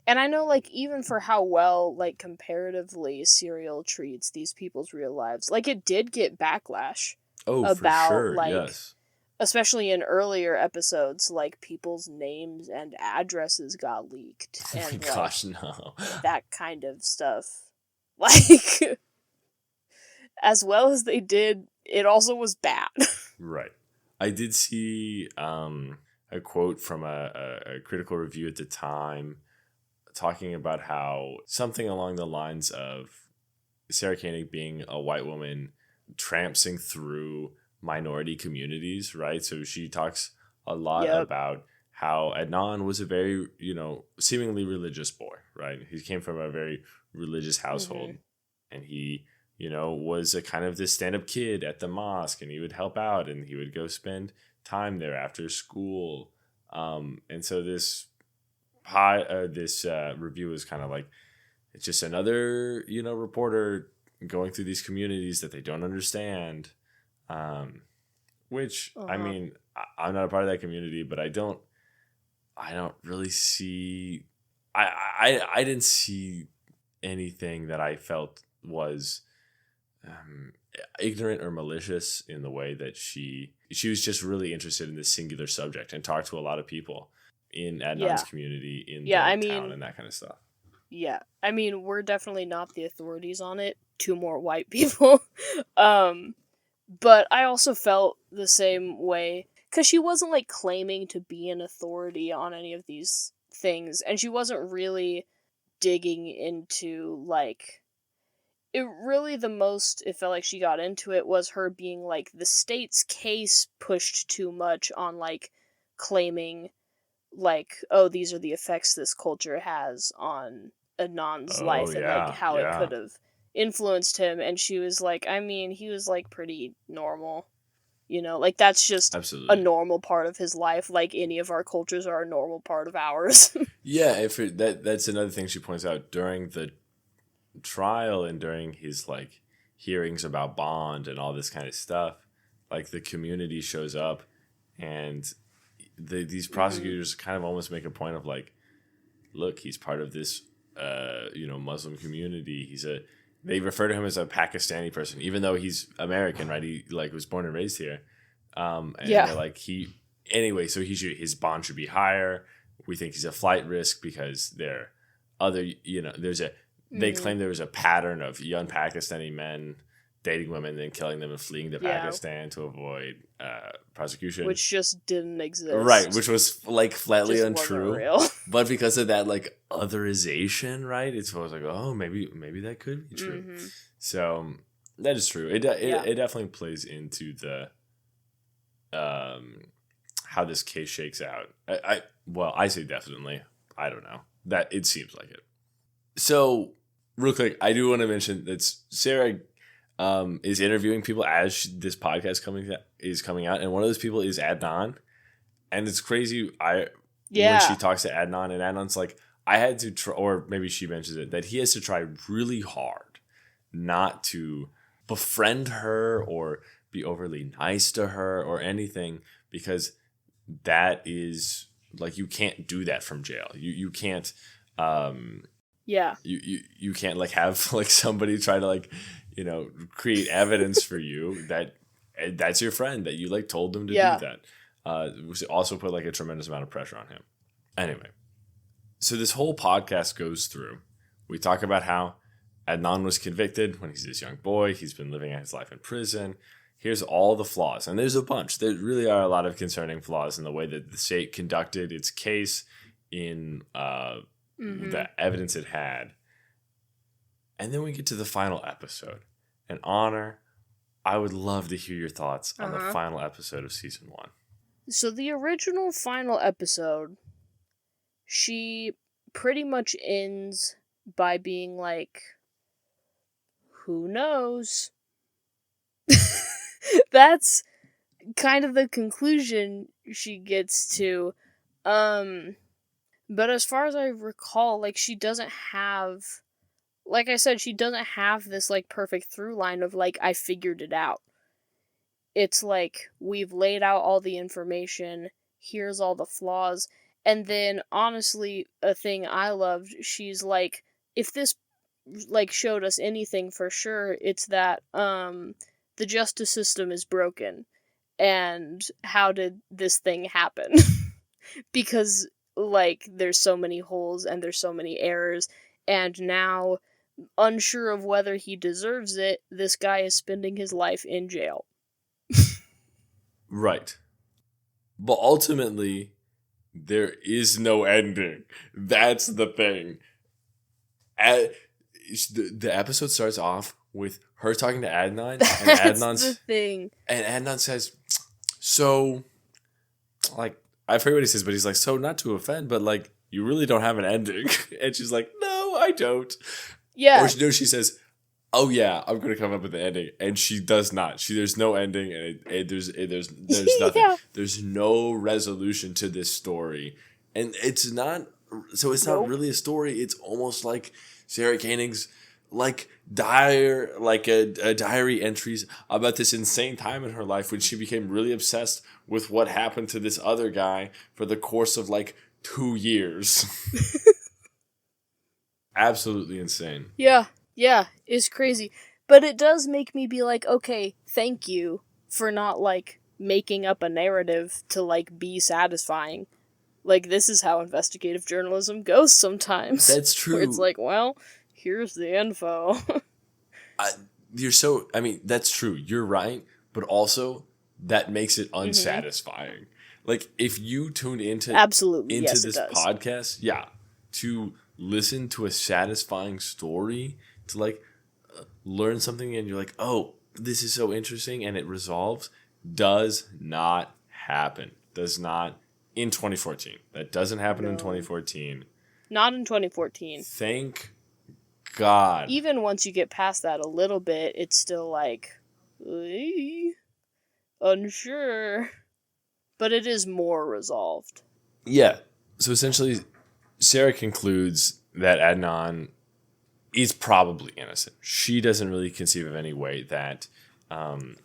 And I know, like, even for how well, like, comparatively Serial treats these people's real lives, like, it did get backlash. About, for sure, like, yes. Especially in earlier episodes, like, people's names and addresses got leaked. Oh and, my gosh, no. That kind of stuff. Like, as well as they did, it also was bad. Right. I did see a quote from a critical review at the time talking about how something along the lines of Sarah Koenig being a white woman trampsing through minority communities, right? So she talks a lot about how Adnan was a very, seemingly religious boy, right? He came from a very religious household, and he, was a kind of this stand-up kid at the mosque, and he would help out, and he would go spend time there after school. And so this review is kind of like, it's just another, reporter going through these communities that they don't understand. Which I mean, I'm not a part of that community, but I don't really see. I didn't see anything that I felt was ignorant or malicious in the way that she was just really interested in this singular subject and talked to a lot of people in Adnan's community in the town and that kind of stuff. Yeah, I mean, we're definitely not the authorities on it. 2 more white people. But I also felt the same way, because she wasn't, like, claiming to be an authority on any of these things, and she wasn't really digging into, like, it felt like she got into it was her being, like, the state's case pushed too much on, like, claiming, like, oh, these are the effects this culture has on Adnan's life, and, like, how it could have influenced him. And she was like, I mean, he was, like, pretty normal, like, that's just a normal part of his life, like any of our cultures are a normal part of ours. That's another thing she points out during the trial and during his, like, hearings about bond and all this kind of stuff. Like, the community shows up, and these prosecutors kind of almost make a point of, like, look, he's part of this Muslim community. They refer to him as a Pakistani person, even though he's American, right? He, like, was born and raised here. They're like, so his bond should be higher. We think he's a flight risk because there are other, they claim there was a pattern of young Pakistani men dating women, then killing them and fleeing to Pakistan to avoid prosecution. Which just didn't exist. Right, which was, like, flatly untrue. But because of that, like, otherization, right? It's always like, oh, maybe that could be true. Mm-hmm. So that is true. It definitely plays into the how this case shakes out. I say definitely. I don't know. That it seems like it. So real quick, I do want to mention that Sarah is interviewing people as this podcast is coming out, and one of those people is Adnan, and it's crazy. When she talks to Adnan, and Adnan's like, I had to try, or maybe she mentions it, that he has to try really hard not to befriend her or be overly nice to her or anything, because that is like, you can't do that from jail. You can't you can't like have like somebody try to like, you know, create evidence for you that that's your friend, that you like told them to do that. Which also put like a tremendous amount of pressure on him. Anyway, so this whole podcast goes through. We talk about how Adnan was convicted when he's this young boy. He's been living his life in prison. Here's all the flaws. And there's a bunch. There really are a lot of concerning flaws in the way that the state conducted its case, in the evidence it had. And then we get to the final episode. And Honor, I would love to hear your thoughts on the final episode of season 1. So the original final episode, she pretty much ends by being like, who knows? That's kind of the conclusion she gets to. But as far as I recall, like, she doesn't have, like I said, she doesn't have this like perfect through line of like, I figured it out. It's like, we've laid out all the information, here's all the flaws, and then, honestly, a thing I loved, she's like, if this, like, showed us anything for sure, it's that, the justice system is broken, and how did this thing happen? Because, like, there's so many holes, and there's so many errors, and now, unsure of whether he deserves it, this guy is spending his life in jail. Right. But ultimately, there is no ending. That's the thing. The episode starts off with her talking to Adnan. And That's the thing. And Adnan says, so, like, I forget what he says, but he's like, so not to offend, but like, you really don't have an ending. And she's like, no, I don't. Yeah. Or she says, oh yeah, I'm gonna come up with the ending, and she does not. There's no ending, and there's nothing. Yeah. There's no resolution to this story, and it's not. So it's not really a story. It's almost like Sarah Koenig's like a diary entries about this insane time in her life when she became really obsessed with what happened to this other guy for the course of like 2 years. Absolutely insane. Yeah, it's crazy. But it does make me be like, okay, thank you for not, like, making up a narrative to, like, be satisfying. Like, this is how investigative journalism goes sometimes. That's true. Where it's like, well, here's the info. That's true. You're right. But also, that makes it unsatisfying. Like, if you tuned into this podcast, to listen to a satisfying story, to like learn something, and you're like, oh, this is so interesting, and it resolves, does not happen. Does not in 2014. That doesn't happen in 2014. Not in 2014. Thank God. Even once you get past that a little bit, it's still like, unsure. But it is more resolved. Yeah. So essentially, Sarah concludes that Adnan is probably innocent. She doesn't really conceive of any way that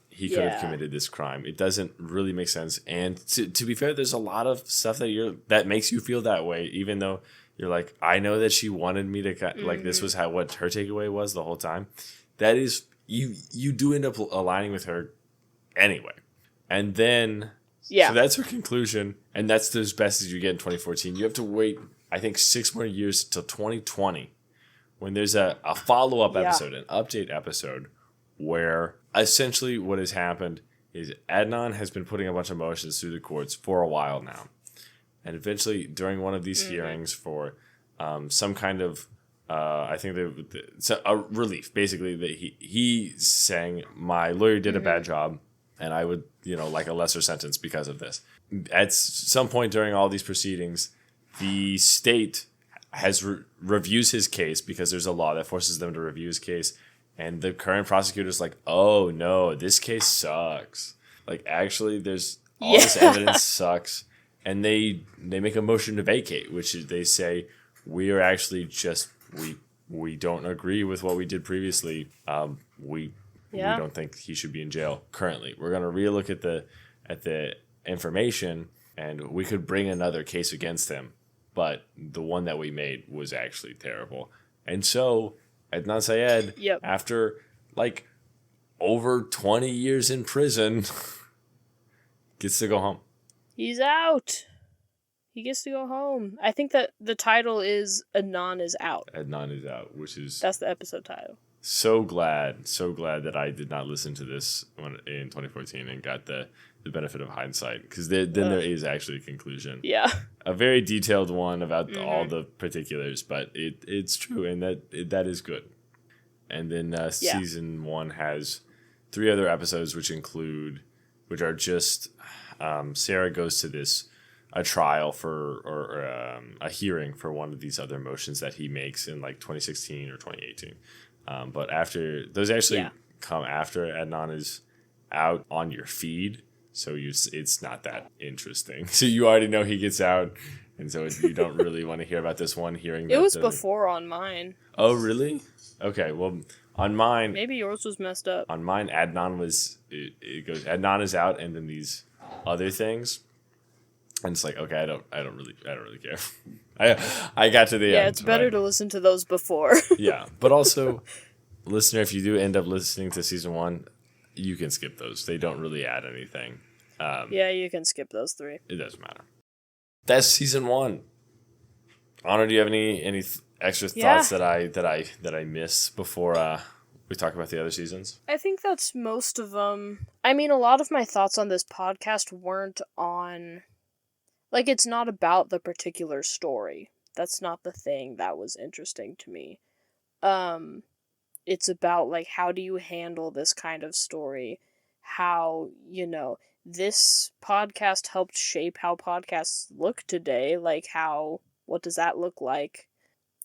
he could have committed this crime. It doesn't really make sense. And to be fair, there's a lot of stuff that makes you feel that way, even though you're like, I know that she wanted me to, like, this was what her takeaway was the whole time. That is, you do end up aligning with her anyway. And then, so that's her conclusion, and that's as best as you get in 2014. You have to wait, I think, 6 more years till 2020, when there's a follow-up episode, an update episode, where essentially what has happened is Adnan has been putting a bunch of motions through the courts for a while now. And eventually, during one of these hearings for some kind of, I think a relief, basically, that he's saying, my lawyer did a bad job, and I would, like a lesser sentence because of this. At some point during all these proceedings, the state reviews his case because there's a law that forces them to review his case. And the current prosecutor's like, oh no, this case sucks. Like, actually, there's all this evidence sucks. And they make a motion to vacate, which is they say, we are actually just, we don't agree with what we did previously. We don't think he should be in jail currently. We're going to relook at the information, and we could bring another case against him. But the one that we made was actually terrible. And so Adnan Syed, after like over 20 years in prison, gets to go home. He's out. He gets to go home. I think that the title is Adnan is Out. Adnan is Out, which is... That's the episode title. So glad that I did not listen to this in 2014 and got the benefit of hindsight, because then there is actually a conclusion. Yeah. A very detailed one about all the particulars, but it's true, and that is good. And then season 1 has 3 other episodes, which are just Sarah goes to a trial for a hearing for one of these other motions that he makes in like 2016 or 2018. But after those actually come after Adnan is out on your feed, so it's not that interesting. So you already know he gets out, and so you don't really want to hear about this one hearing. It was before on mine. Oh, really? Okay, well, on mine... Maybe yours was messed up. On mine, Adnan was... It goes, Adnan is out, and then these other things. And it's like, okay, I don't really care. I got to the end. Yeah, it's better to listen to those before. Yeah, but also, listener, if you do end up listening to season 1, you can skip those. They don't really add anything. Yeah, you can skip those 3. It doesn't matter. That's season 1. Anna, do you have any extra thoughts that I missed before we talk about the other seasons? I think that's most of them. I mean, a lot of my thoughts on this podcast weren't on... Like, it's not about the particular story. That's not the thing that was interesting to me. It's about, like, how do you handle this kind of story? How, this podcast helped shape how podcasts look today. Like, what does that look like?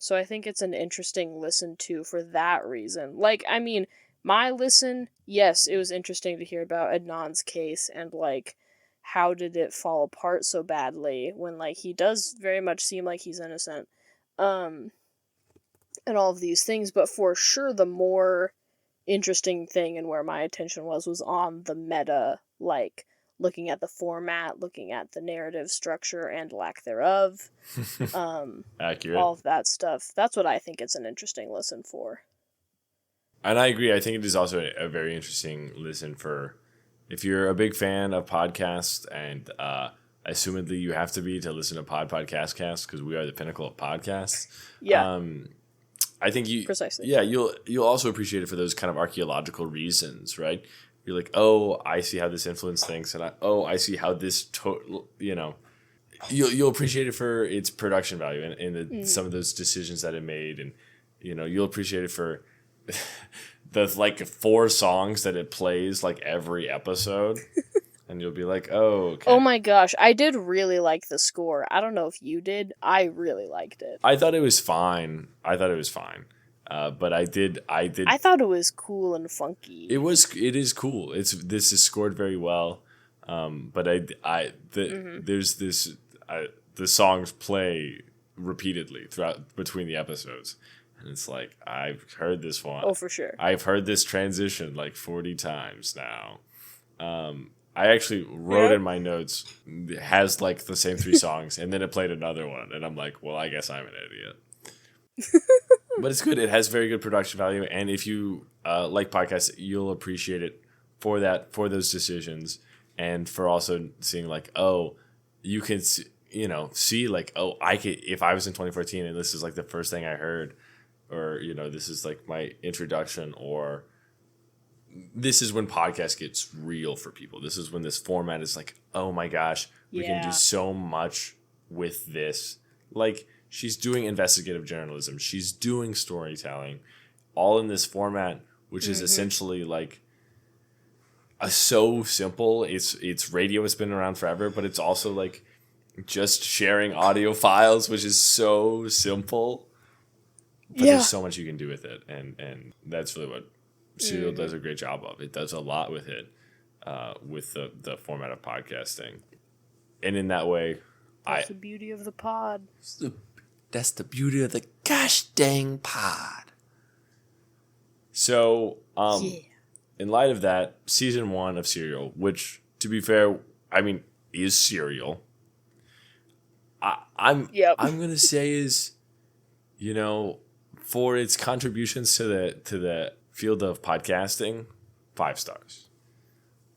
So I think it's an interesting listen to for that reason. Like, I mean, my listen, yes, it was interesting to hear about Adnan's case and, like, how did it fall apart so badly when, like, he does very much seem like he's innocent, and all of these things, but for sure the more interesting thing and where my attention was on the meta, like, looking at the format, looking at the narrative structure and lack thereof, accurate, all of that stuff. That's what I think it's an interesting listen for. And I agree. I think it is also a very interesting listen for... If you're a big fan of podcasts, and assumedly you have to be to listen to Podpodcastcast, because we are the pinnacle of podcasts. Yeah. I think precisely. Yeah, you'll also appreciate it for those kind of archaeological reasons, right? You're like, oh, I see how this influenced things, and I see how this you'll appreciate it for its production value and some of those decisions that it made, and you'll appreciate it for the like 4 songs that it plays like every episode. And you'll be like, oh, okay. Oh my gosh, I did really like the score. I don't know if you did. I really liked it. I thought it was fine. But I thought it was cool and funky. It is cool. This is scored very well. But there's this the songs play repeatedly between the episodes. And it's like, I've heard this one. Oh, for sure. I've heard this transition like 40 times now. I actually wrote in my notes, it has like the same 3 songs, and then it played another one. And I'm like, well, I guess I'm an idiot. But it's good. It has very good production value. And if you like podcasts, you'll appreciate it for those decisions. And for also seeing like, oh, you can see like, oh, I could, if I was in 2014 and this is like the first thing I heard, or, this is like my introduction, or this is when podcast gets real for people. This is when this format is like, oh my gosh, we can do so much with this. Like, she's doing investigative journalism. She's doing storytelling, all in this format, which is essentially like so simple. It's radio. It's been around forever, but it's also like just sharing audio files, which is so simple. But there's so much you can do with it, and that's really what Serial does a great job of. It does a lot with it, with the format of podcasting. And in that way, that's the beauty of the pod. That's the beauty of the gosh dang pod. So, in light of that, season 1 of Serial, which, to be fair, I mean, is Serial. I'm gonna say is, for its contributions to the field of podcasting, 5 stars.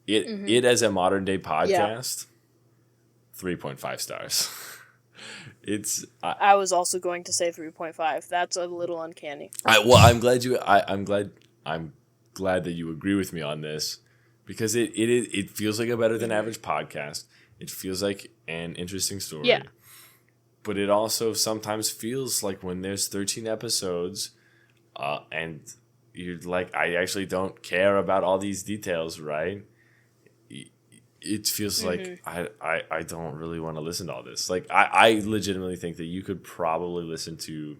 It as a modern day podcast, 3.5 stars. I was also going to say 3.5. That's a little uncanny. I'm glad that you agree with me on this, because it feels like a better than average podcast. It feels like an interesting story. Yeah. But it also sometimes feels like when there's 13 episodes, and you're like, I actually don't care about all these details, right? It feels like I don't really want to listen to all this. Like, I legitimately think that you could probably listen to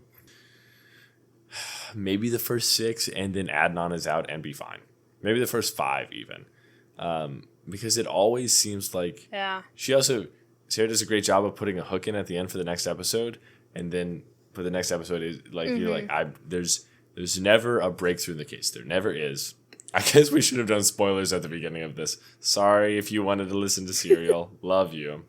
maybe the first 6 and then Adnan is out and be fine. Maybe the first 5 even. Because it always seems like... Yeah. Sarah does a great job of putting a hook in at the end for the next episode, and then for the next episode is like you're like, there's never a breakthrough in the case. There never is. I guess we should have done spoilers at the beginning of this. Sorry if you wanted to listen to Serial. Love you.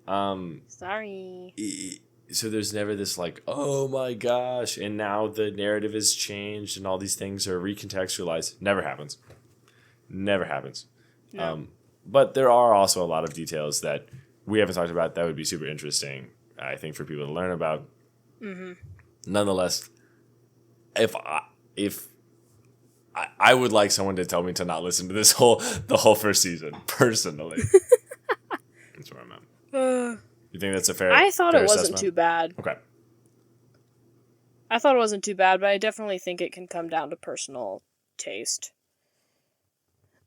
Sorry. So there's never this like, oh my gosh, and now the narrative has changed and all these things are recontextualized. Never happens. Never happens. No. But there are also a lot of details that we haven't talked about that would be super interesting, I think, for people to learn about. Nonetheless, if I would like someone to tell me to not listen to the whole first season, personally. That's where I'm at. You think that's a fair I thought fair it wasn't assessment? too bad. Okay. I thought it wasn't too bad, but I definitely think it can come down to personal taste.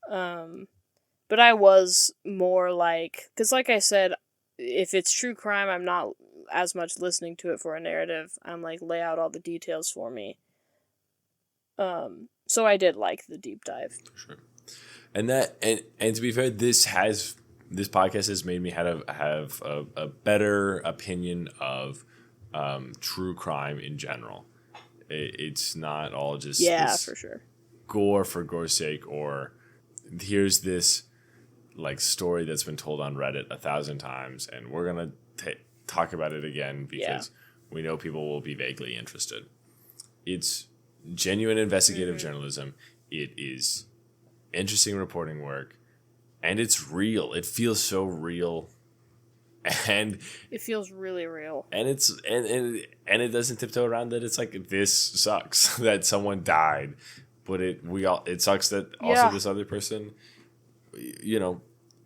But I was more like... Because like I said, if it's true crime, I'm not as much listening to it for a narrative. I'm like, lay out all the details for me. So I did like the deep dive. Sure. And to be fair, this podcast has made me have a better opinion of true crime in general. It's not all just for sure, gore for gore's sake, or here's this like story that's been told on Reddit 1,000 times, and we're gonna talk about it again because we know people will be vaguely interested. It's genuine investigative journalism. It is interesting reporting work, and it's real. It feels so real, and it feels really real. And it's and it doesn't tiptoe around that. It's like, this sucks that someone died, but it sucks that also this other person,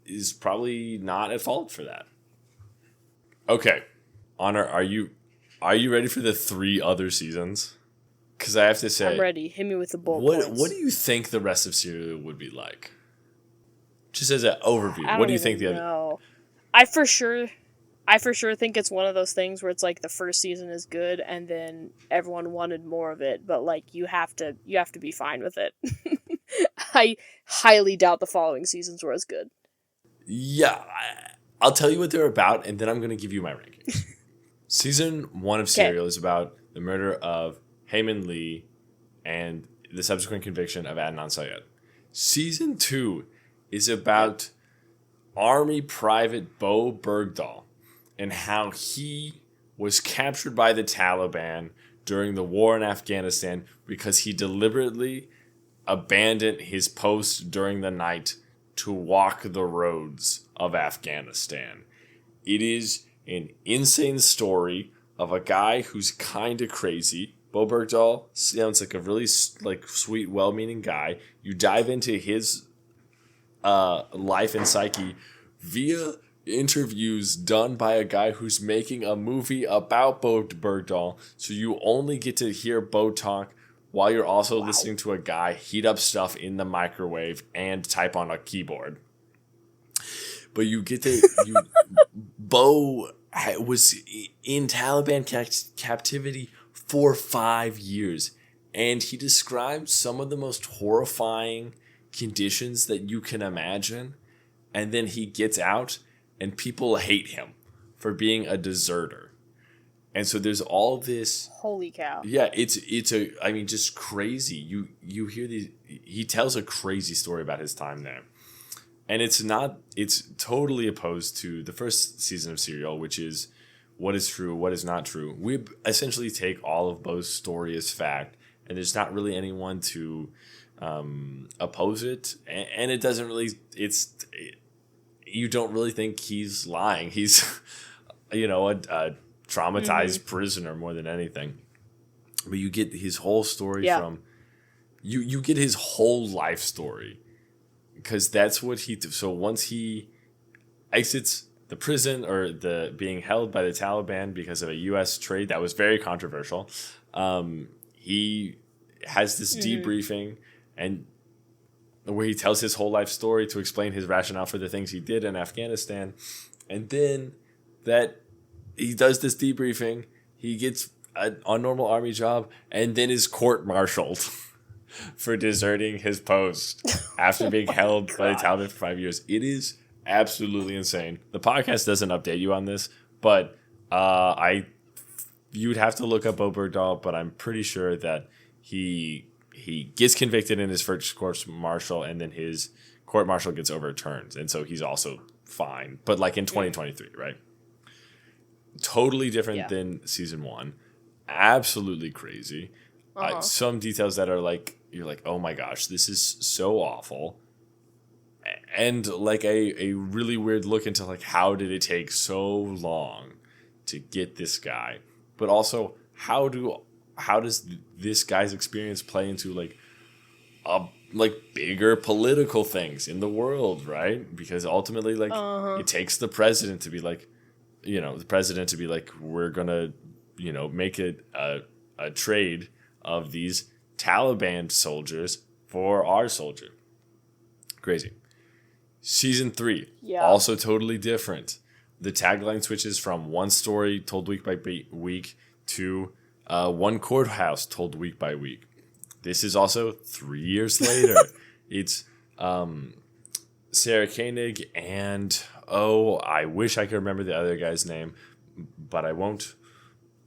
is probably not at fault for that. Okay, Honor, are you ready for the 3 other seasons? Because I have to say, I'm ready. Hit me with the bullet points. What do you think the rest of Serial would be like? Just as an overview, what do you think the other? I for sure think it's one of those things where it's like the first season is good, and then everyone wanted more of it, but like you have to be fine with it. I highly doubt the following seasons were as good. Yeah, I'll tell you what they're about, and then I'm going to give you my rankings. Season 1 of Serial is about the murder of Heyman Lee and the subsequent conviction of Adnan Syed. Season 2 is about Army Private Bo Bergdahl and how he was captured by the Taliban during the war in Afghanistan because he deliberately abandoned his post during the night to walk the roads of Afghanistan. It is an insane story of a guy who's kind of crazy. Bo Bergdahl sounds like a really sweet, well-meaning guy. You dive into his life and psyche via interviews done by a guy who's making a movie about Bo Bergdahl. So you only get to hear Bo talk while you're also listening to a guy heat up stuff in the microwave and type on a keyboard. But you get to Bo was in Taliban captivity for 5 years, and he described some of the most horrifying conditions that you can imagine, and then he gets out and people hate him for being a deserter. And so there's all this. Holy cow. Yeah, it's just crazy. You hear these. He tells a crazy story about his time there. And it's totally opposed to the first season of Serial, which is what is true, what is not true. We essentially take all of Bo's story as fact, and there's not really anyone to oppose it. And it doesn't really, you don't really think he's lying. He's, a traumatized prisoner more than anything. But you get his whole story from, you get his whole life story. Because that's what so once he exits the prison or the being held by the Taliban because of a U.S. trade that was very controversial, he has this debriefing and where he tells his whole life story to explain his rationale for the things he did in Afghanistan. And then that he does this debriefing, he gets a normal army job and then is court-martialed for deserting his post after being held by the Taliban for 5 years. It is absolutely insane. The podcast doesn't update you on this, but you would have to look up Bo Bergdahl, but I'm pretty sure that he gets convicted in his first court-martial, and then his court-martial gets overturned, and so he's also fine. But like in 2023, right? Totally different than season 1. Absolutely crazy. Some details that are like, you're like, oh my gosh, this is so awful. And like a really weird look into like, how did it take so long to get this guy? But also, how does this guy's experience play into like bigger political things in the world, right? Because ultimately, like, it takes the president to be like, we're gonna, make it a trade of these Taliban soldiers for our soldier. Crazy. Season 3, also totally different. The tagline switches from one story told week by week to one courthouse told week by week. This is also 3 years later. It's Sarah Koenig and, I wish I could remember the other guy's name, but I won't.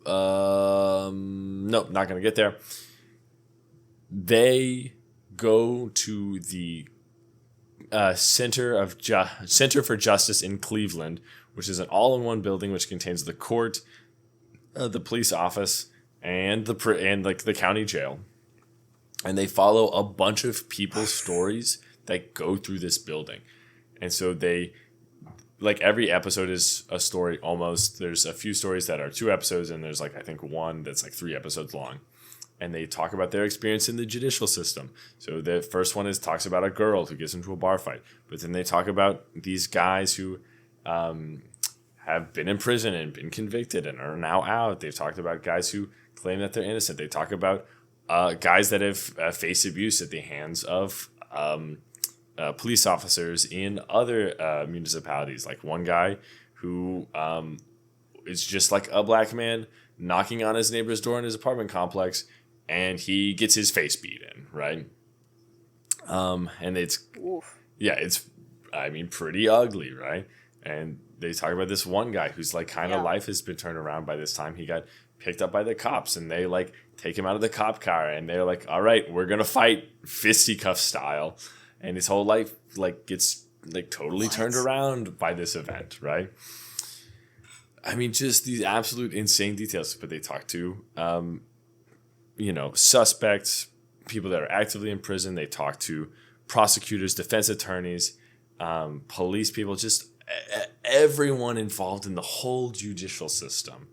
Nope, not going to get there. They go to the Center for Justice in Cleveland, which is an all-in-one building which contains the court, the police office, and the county jail. And they follow a bunch of people's stories that go through this building. And so they, like, every episode is a story almost. There's a few stories that are 2 episodes, and there's, like, I think one that's, like, 3 episodes long. And they talk about their experience in the judicial system. So the first one talks about a girl who gets into a bar fight. But then they talk about these guys who have been in prison and been convicted and are now out. They've talked about guys who claim that they're innocent. They talk about guys that have faced abuse at the hands of police officers in other municipalities. Like one guy who is just like a black man knocking on his neighbor's door in his apartment complex, and he gets his face beat in, right? And it's pretty ugly, right? And they talk about this one guy who's like kind of life has been turned around by this time. He got picked up by the cops, and they like take him out of the cop car, and they're like, all right, we're gonna fight fisticuff style. And his whole life like gets like totally turned around by this event, right? I mean, just these absolute insane details. But they talk to suspects, people that are actively in prison. They talk to prosecutors, defense attorneys, police people, just everyone involved in the whole judicial system.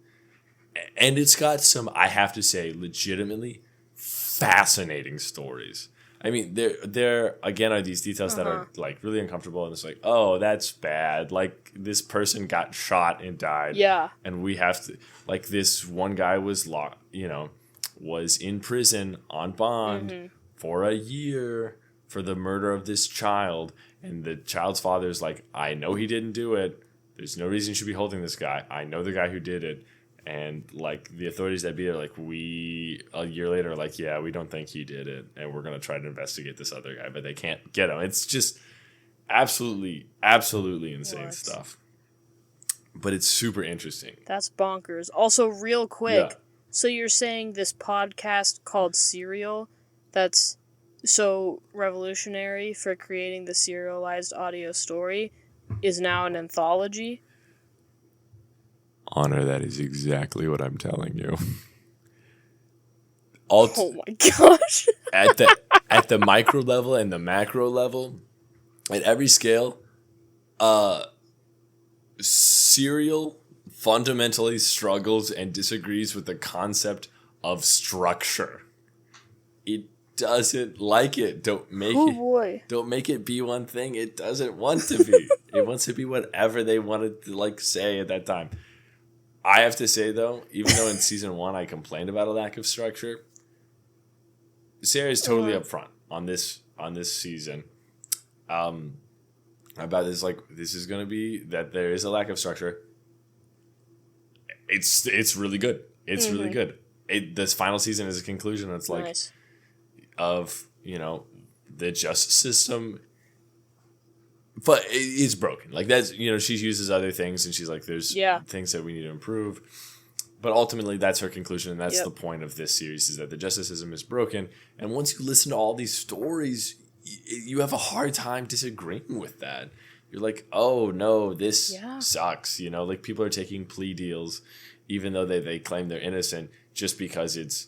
And it's got some, I have to say, legitimately fascinating stories. I mean, there again are these details that are like really uncomfortable, and it's like, oh, that's bad. Like this person got shot and died. Yeah. And we have to, like, this one guy was was in prison on bond for a year for the murder of this child. And the child's father's like, I know he didn't do it. There's no reason you should be holding this guy. I know the guy who did it. And like the authorities that be there, like a year later, are like, yeah, we don't think he did it. And we're going to try to investigate this other guy, but they can't get him. It's just absolutely insane stuff. But it's super interesting. That's bonkers. Also, real quick, Yeah. So you're saying this podcast called Serial, that's so revolutionary for creating the serialized audio story, is now an anthology? Honor, that is exactly what I'm telling you. Oh my gosh. at the micro level and the macro level, at every scale, Serial fundamentally struggles and disagrees with the concept of structure. It doesn't like it. Don't make it be one thing it doesn't want to be. It wants to be whatever they wanted to say at that time. I have to say though, even though in season 1 I complained about a lack of structure, Sarah is totally upfront on this season. About this, this is gonna be that there is a lack of structure. It's really good. It's really good. This final season is a conclusion. It's nice. Of the justice system, but it's broken. That's she uses other things and she's like, there's things that we need to improve. But ultimately, that's her conclusion, and that's the point of this series, is that the justice system is broken. And once you listen to all these stories, you have a hard time disagreeing with that. You're like, oh no, this sucks. People are taking plea deals, even though they claim they're innocent, just because it's,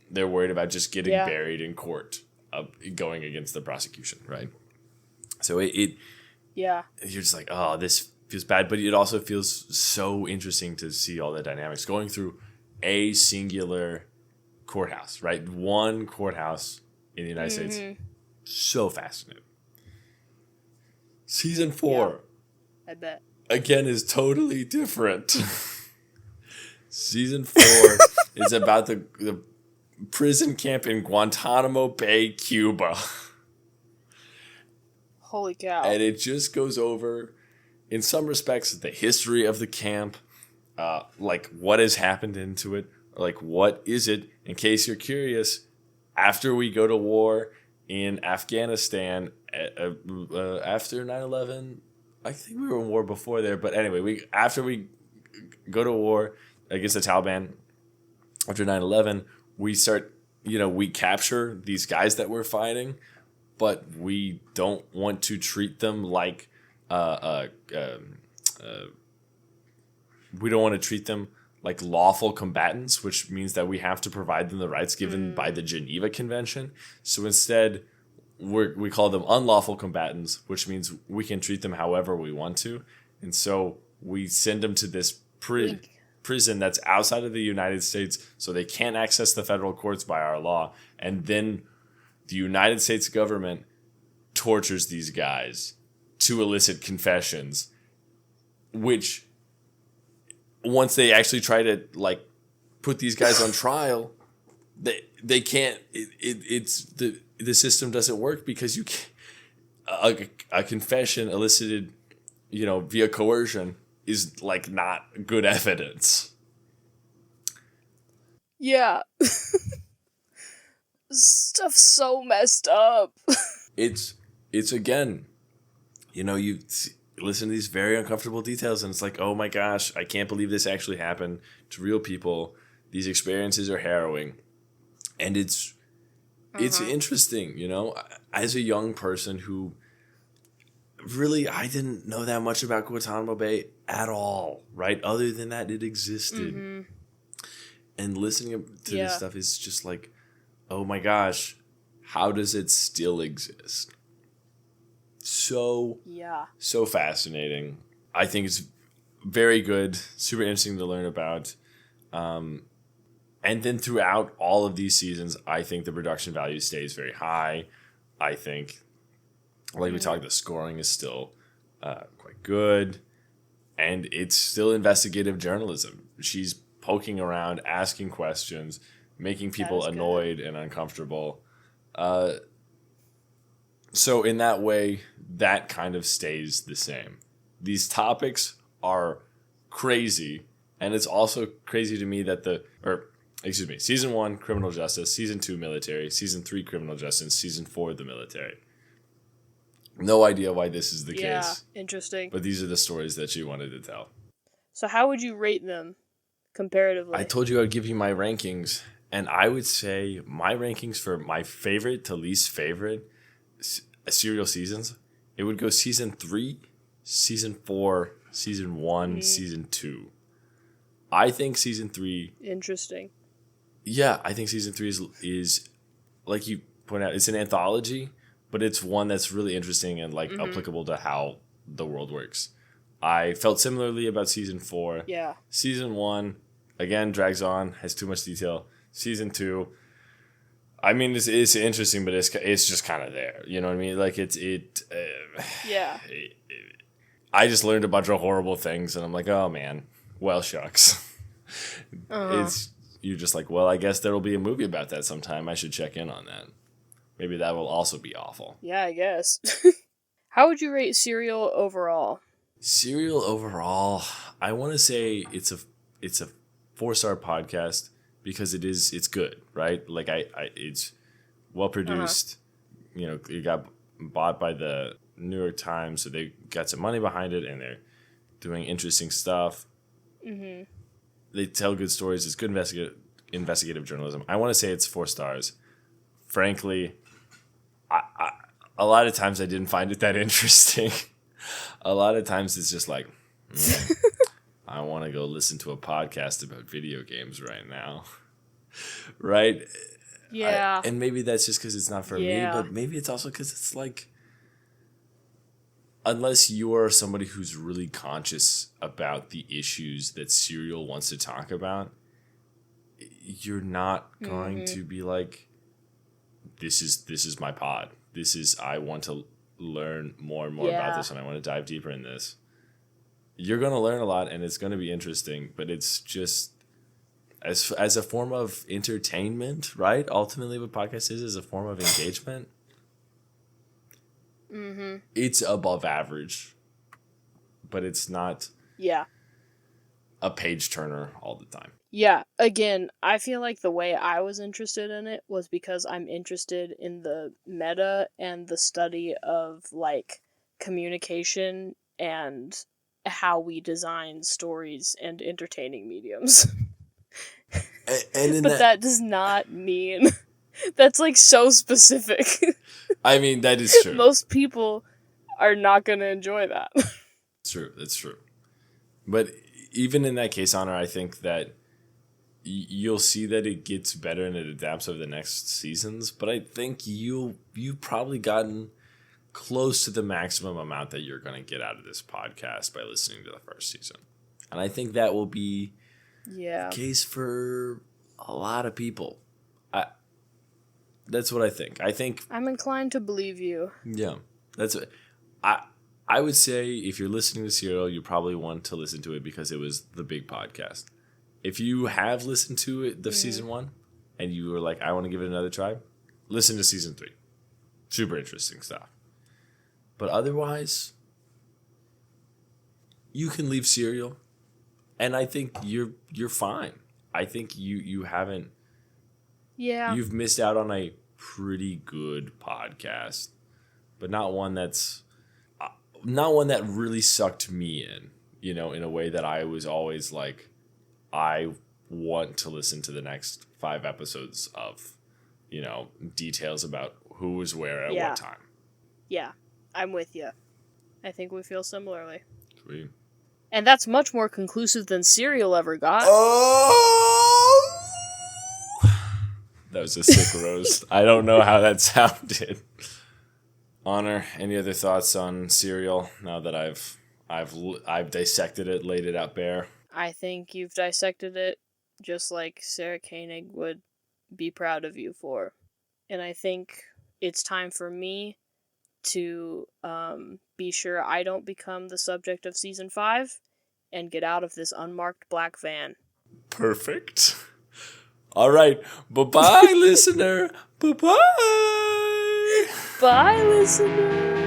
they're worried about just getting buried in court, going against the prosecution, right? So you're just like, oh, this feels bad, but it also feels so interesting to see all the dynamics going through a singular courthouse, right? One courthouse in the United States. So fascinating. Season 4, I bet, again, is totally different. Season 4 is about the prison camp in Guantanamo Bay, Cuba. Holy cow. And it just goes over, in some respects, the history of the camp, what has happened into it, what is it, in case you're curious. After we go to war in Afghanistan, after 9/11, I think we were in war before there, but anyway, after we go to war against the Taliban, after 9/11, we start, we capture these guys that we're fighting, but we don't want to treat them like, we don't want to treat them like lawful combatants, which means that we have to provide them the rights given by the Geneva Convention. So instead, we call them unlawful combatants, which means we can treat them however we want to. And so we send them to this prison that's outside of the United States, so they can't access the federal courts by our law. And then the United States government tortures these guys to elicit confessions, which once they actually try to put these guys on trial, they can't. It's the system doesn't work because you can't, a confession elicited, via coercion is not good evidence. Yeah. Stuff's so messed up. It's again, you listen to these very uncomfortable details and it's like, oh my gosh, I can't believe this actually happened to real people. These experiences are harrowing. And it's interesting, as a young person who really, I didn't know that much about Guantanamo Bay at all, right? Other than that, it existed. And listening to this stuff is just like, oh my gosh, how does it still exist? So fascinating. I think it's very good, super interesting to learn about. And then throughout all of these seasons, I think the production value stays very high. I think, we talked, the scoring is still quite good. And it's still investigative journalism. She's poking around, asking questions, making people annoyed and uncomfortable. So in that way, that kind of stays the same. These topics are crazy, and it's also crazy to me that season 1, criminal justice, season 2, military, season 3, criminal justice, season 4, the military. No idea why this is the case. Yeah, interesting. But these are the stories that she wanted to tell. So how would you rate them comparatively? I told you I'd give you my rankings, and I would say my rankings for my favorite to least favorite serial seasons, it would go season 3, season 4, season 1, season 2. I think season 3... Interesting. Yeah, I think season 3 is like you point out, it's an anthology, but it's one that's really interesting and like applicable to how the world works. I felt similarly about season 4. Yeah. Season 1, again, drags on, has too much detail. Season 2, I mean, it's interesting, but it's just kind of there. You know what I mean? Like yeah. I just learned a bunch of horrible things, and I'm like, oh man, well shucks. You're just like, well, I guess there will be a movie about that sometime. I should check in on that. Maybe that will also be awful. Yeah, I guess. How would you rate Serial overall? Serial overall, I want to say it's a 4-star podcast because it's good, right? Like it's well produced. You know, it got bought by the New York Times, so they got some money behind it, and they're doing interesting stuff. Mm-hmm. They tell good stories. It's good investigative journalism. I want to say it's 4 stars. Frankly, I a lot of times I didn't find it that interesting. A lot of times it's just like, I want to go listen to a podcast about video games right now. Right? Yeah. And maybe that's just because it's not for me, but maybe it's also because it's like, unless you are somebody who's really conscious about the issues that Serial wants to talk about, you're not going to be like, this is my pod. I want to learn more and more about this, and I want to dive deeper in this. You're going to learn a lot, and it's going to be interesting, but it's just as a form of entertainment, right? Ultimately, what podcast is a form of engagement. It's above average, but it's not a page turner all the time. Yeah, again, I feel like the way I was interested in it was because I'm interested in the meta and the study of, like, communication and how we design stories and entertaining mediums. But that does not mean... That's, like, so specific. I mean, that is true. Most people are not going to enjoy that. That's true. But even in that case, Honor, I think that you'll see that it gets better and it adapts over the next seasons. But I think you've probably gotten close to the maximum amount that you're going to get out of this podcast by listening to the first season. And I think that will be the case for a lot of people. That's what I think. I'm inclined to believe you. Yeah. I would say if you're listening to Serial, you probably want to listen to it because it was the big podcast. If you have listened to it, the season 1, and you were like, I want to give it another try, listen to season 3. Super interesting stuff. But otherwise, you can leave Serial, and I think you're fine. I think you haven't. Yeah. You've missed out on a pretty good podcast, but not one that really sucked me in, you know, in a way that I was always like, I want to listen to the next 5 episodes of, you know, details about who was where at what time. Yeah, I'm with you. I think we feel similarly. Sweet. And that's much more conclusive than Serial ever got. Oh! That was a sick roast. I don't know how that sounded. Honor, any other thoughts on Serial now that I've dissected it, laid it out bare? I think you've dissected it just like Sarah Koenig would be proud of you for. And I think it's time for me to be sure I don't become the subject of season 5 and get out of this unmarked black van. Perfect. All right. Bye-bye, listener. Bye-bye. Bye, listeners.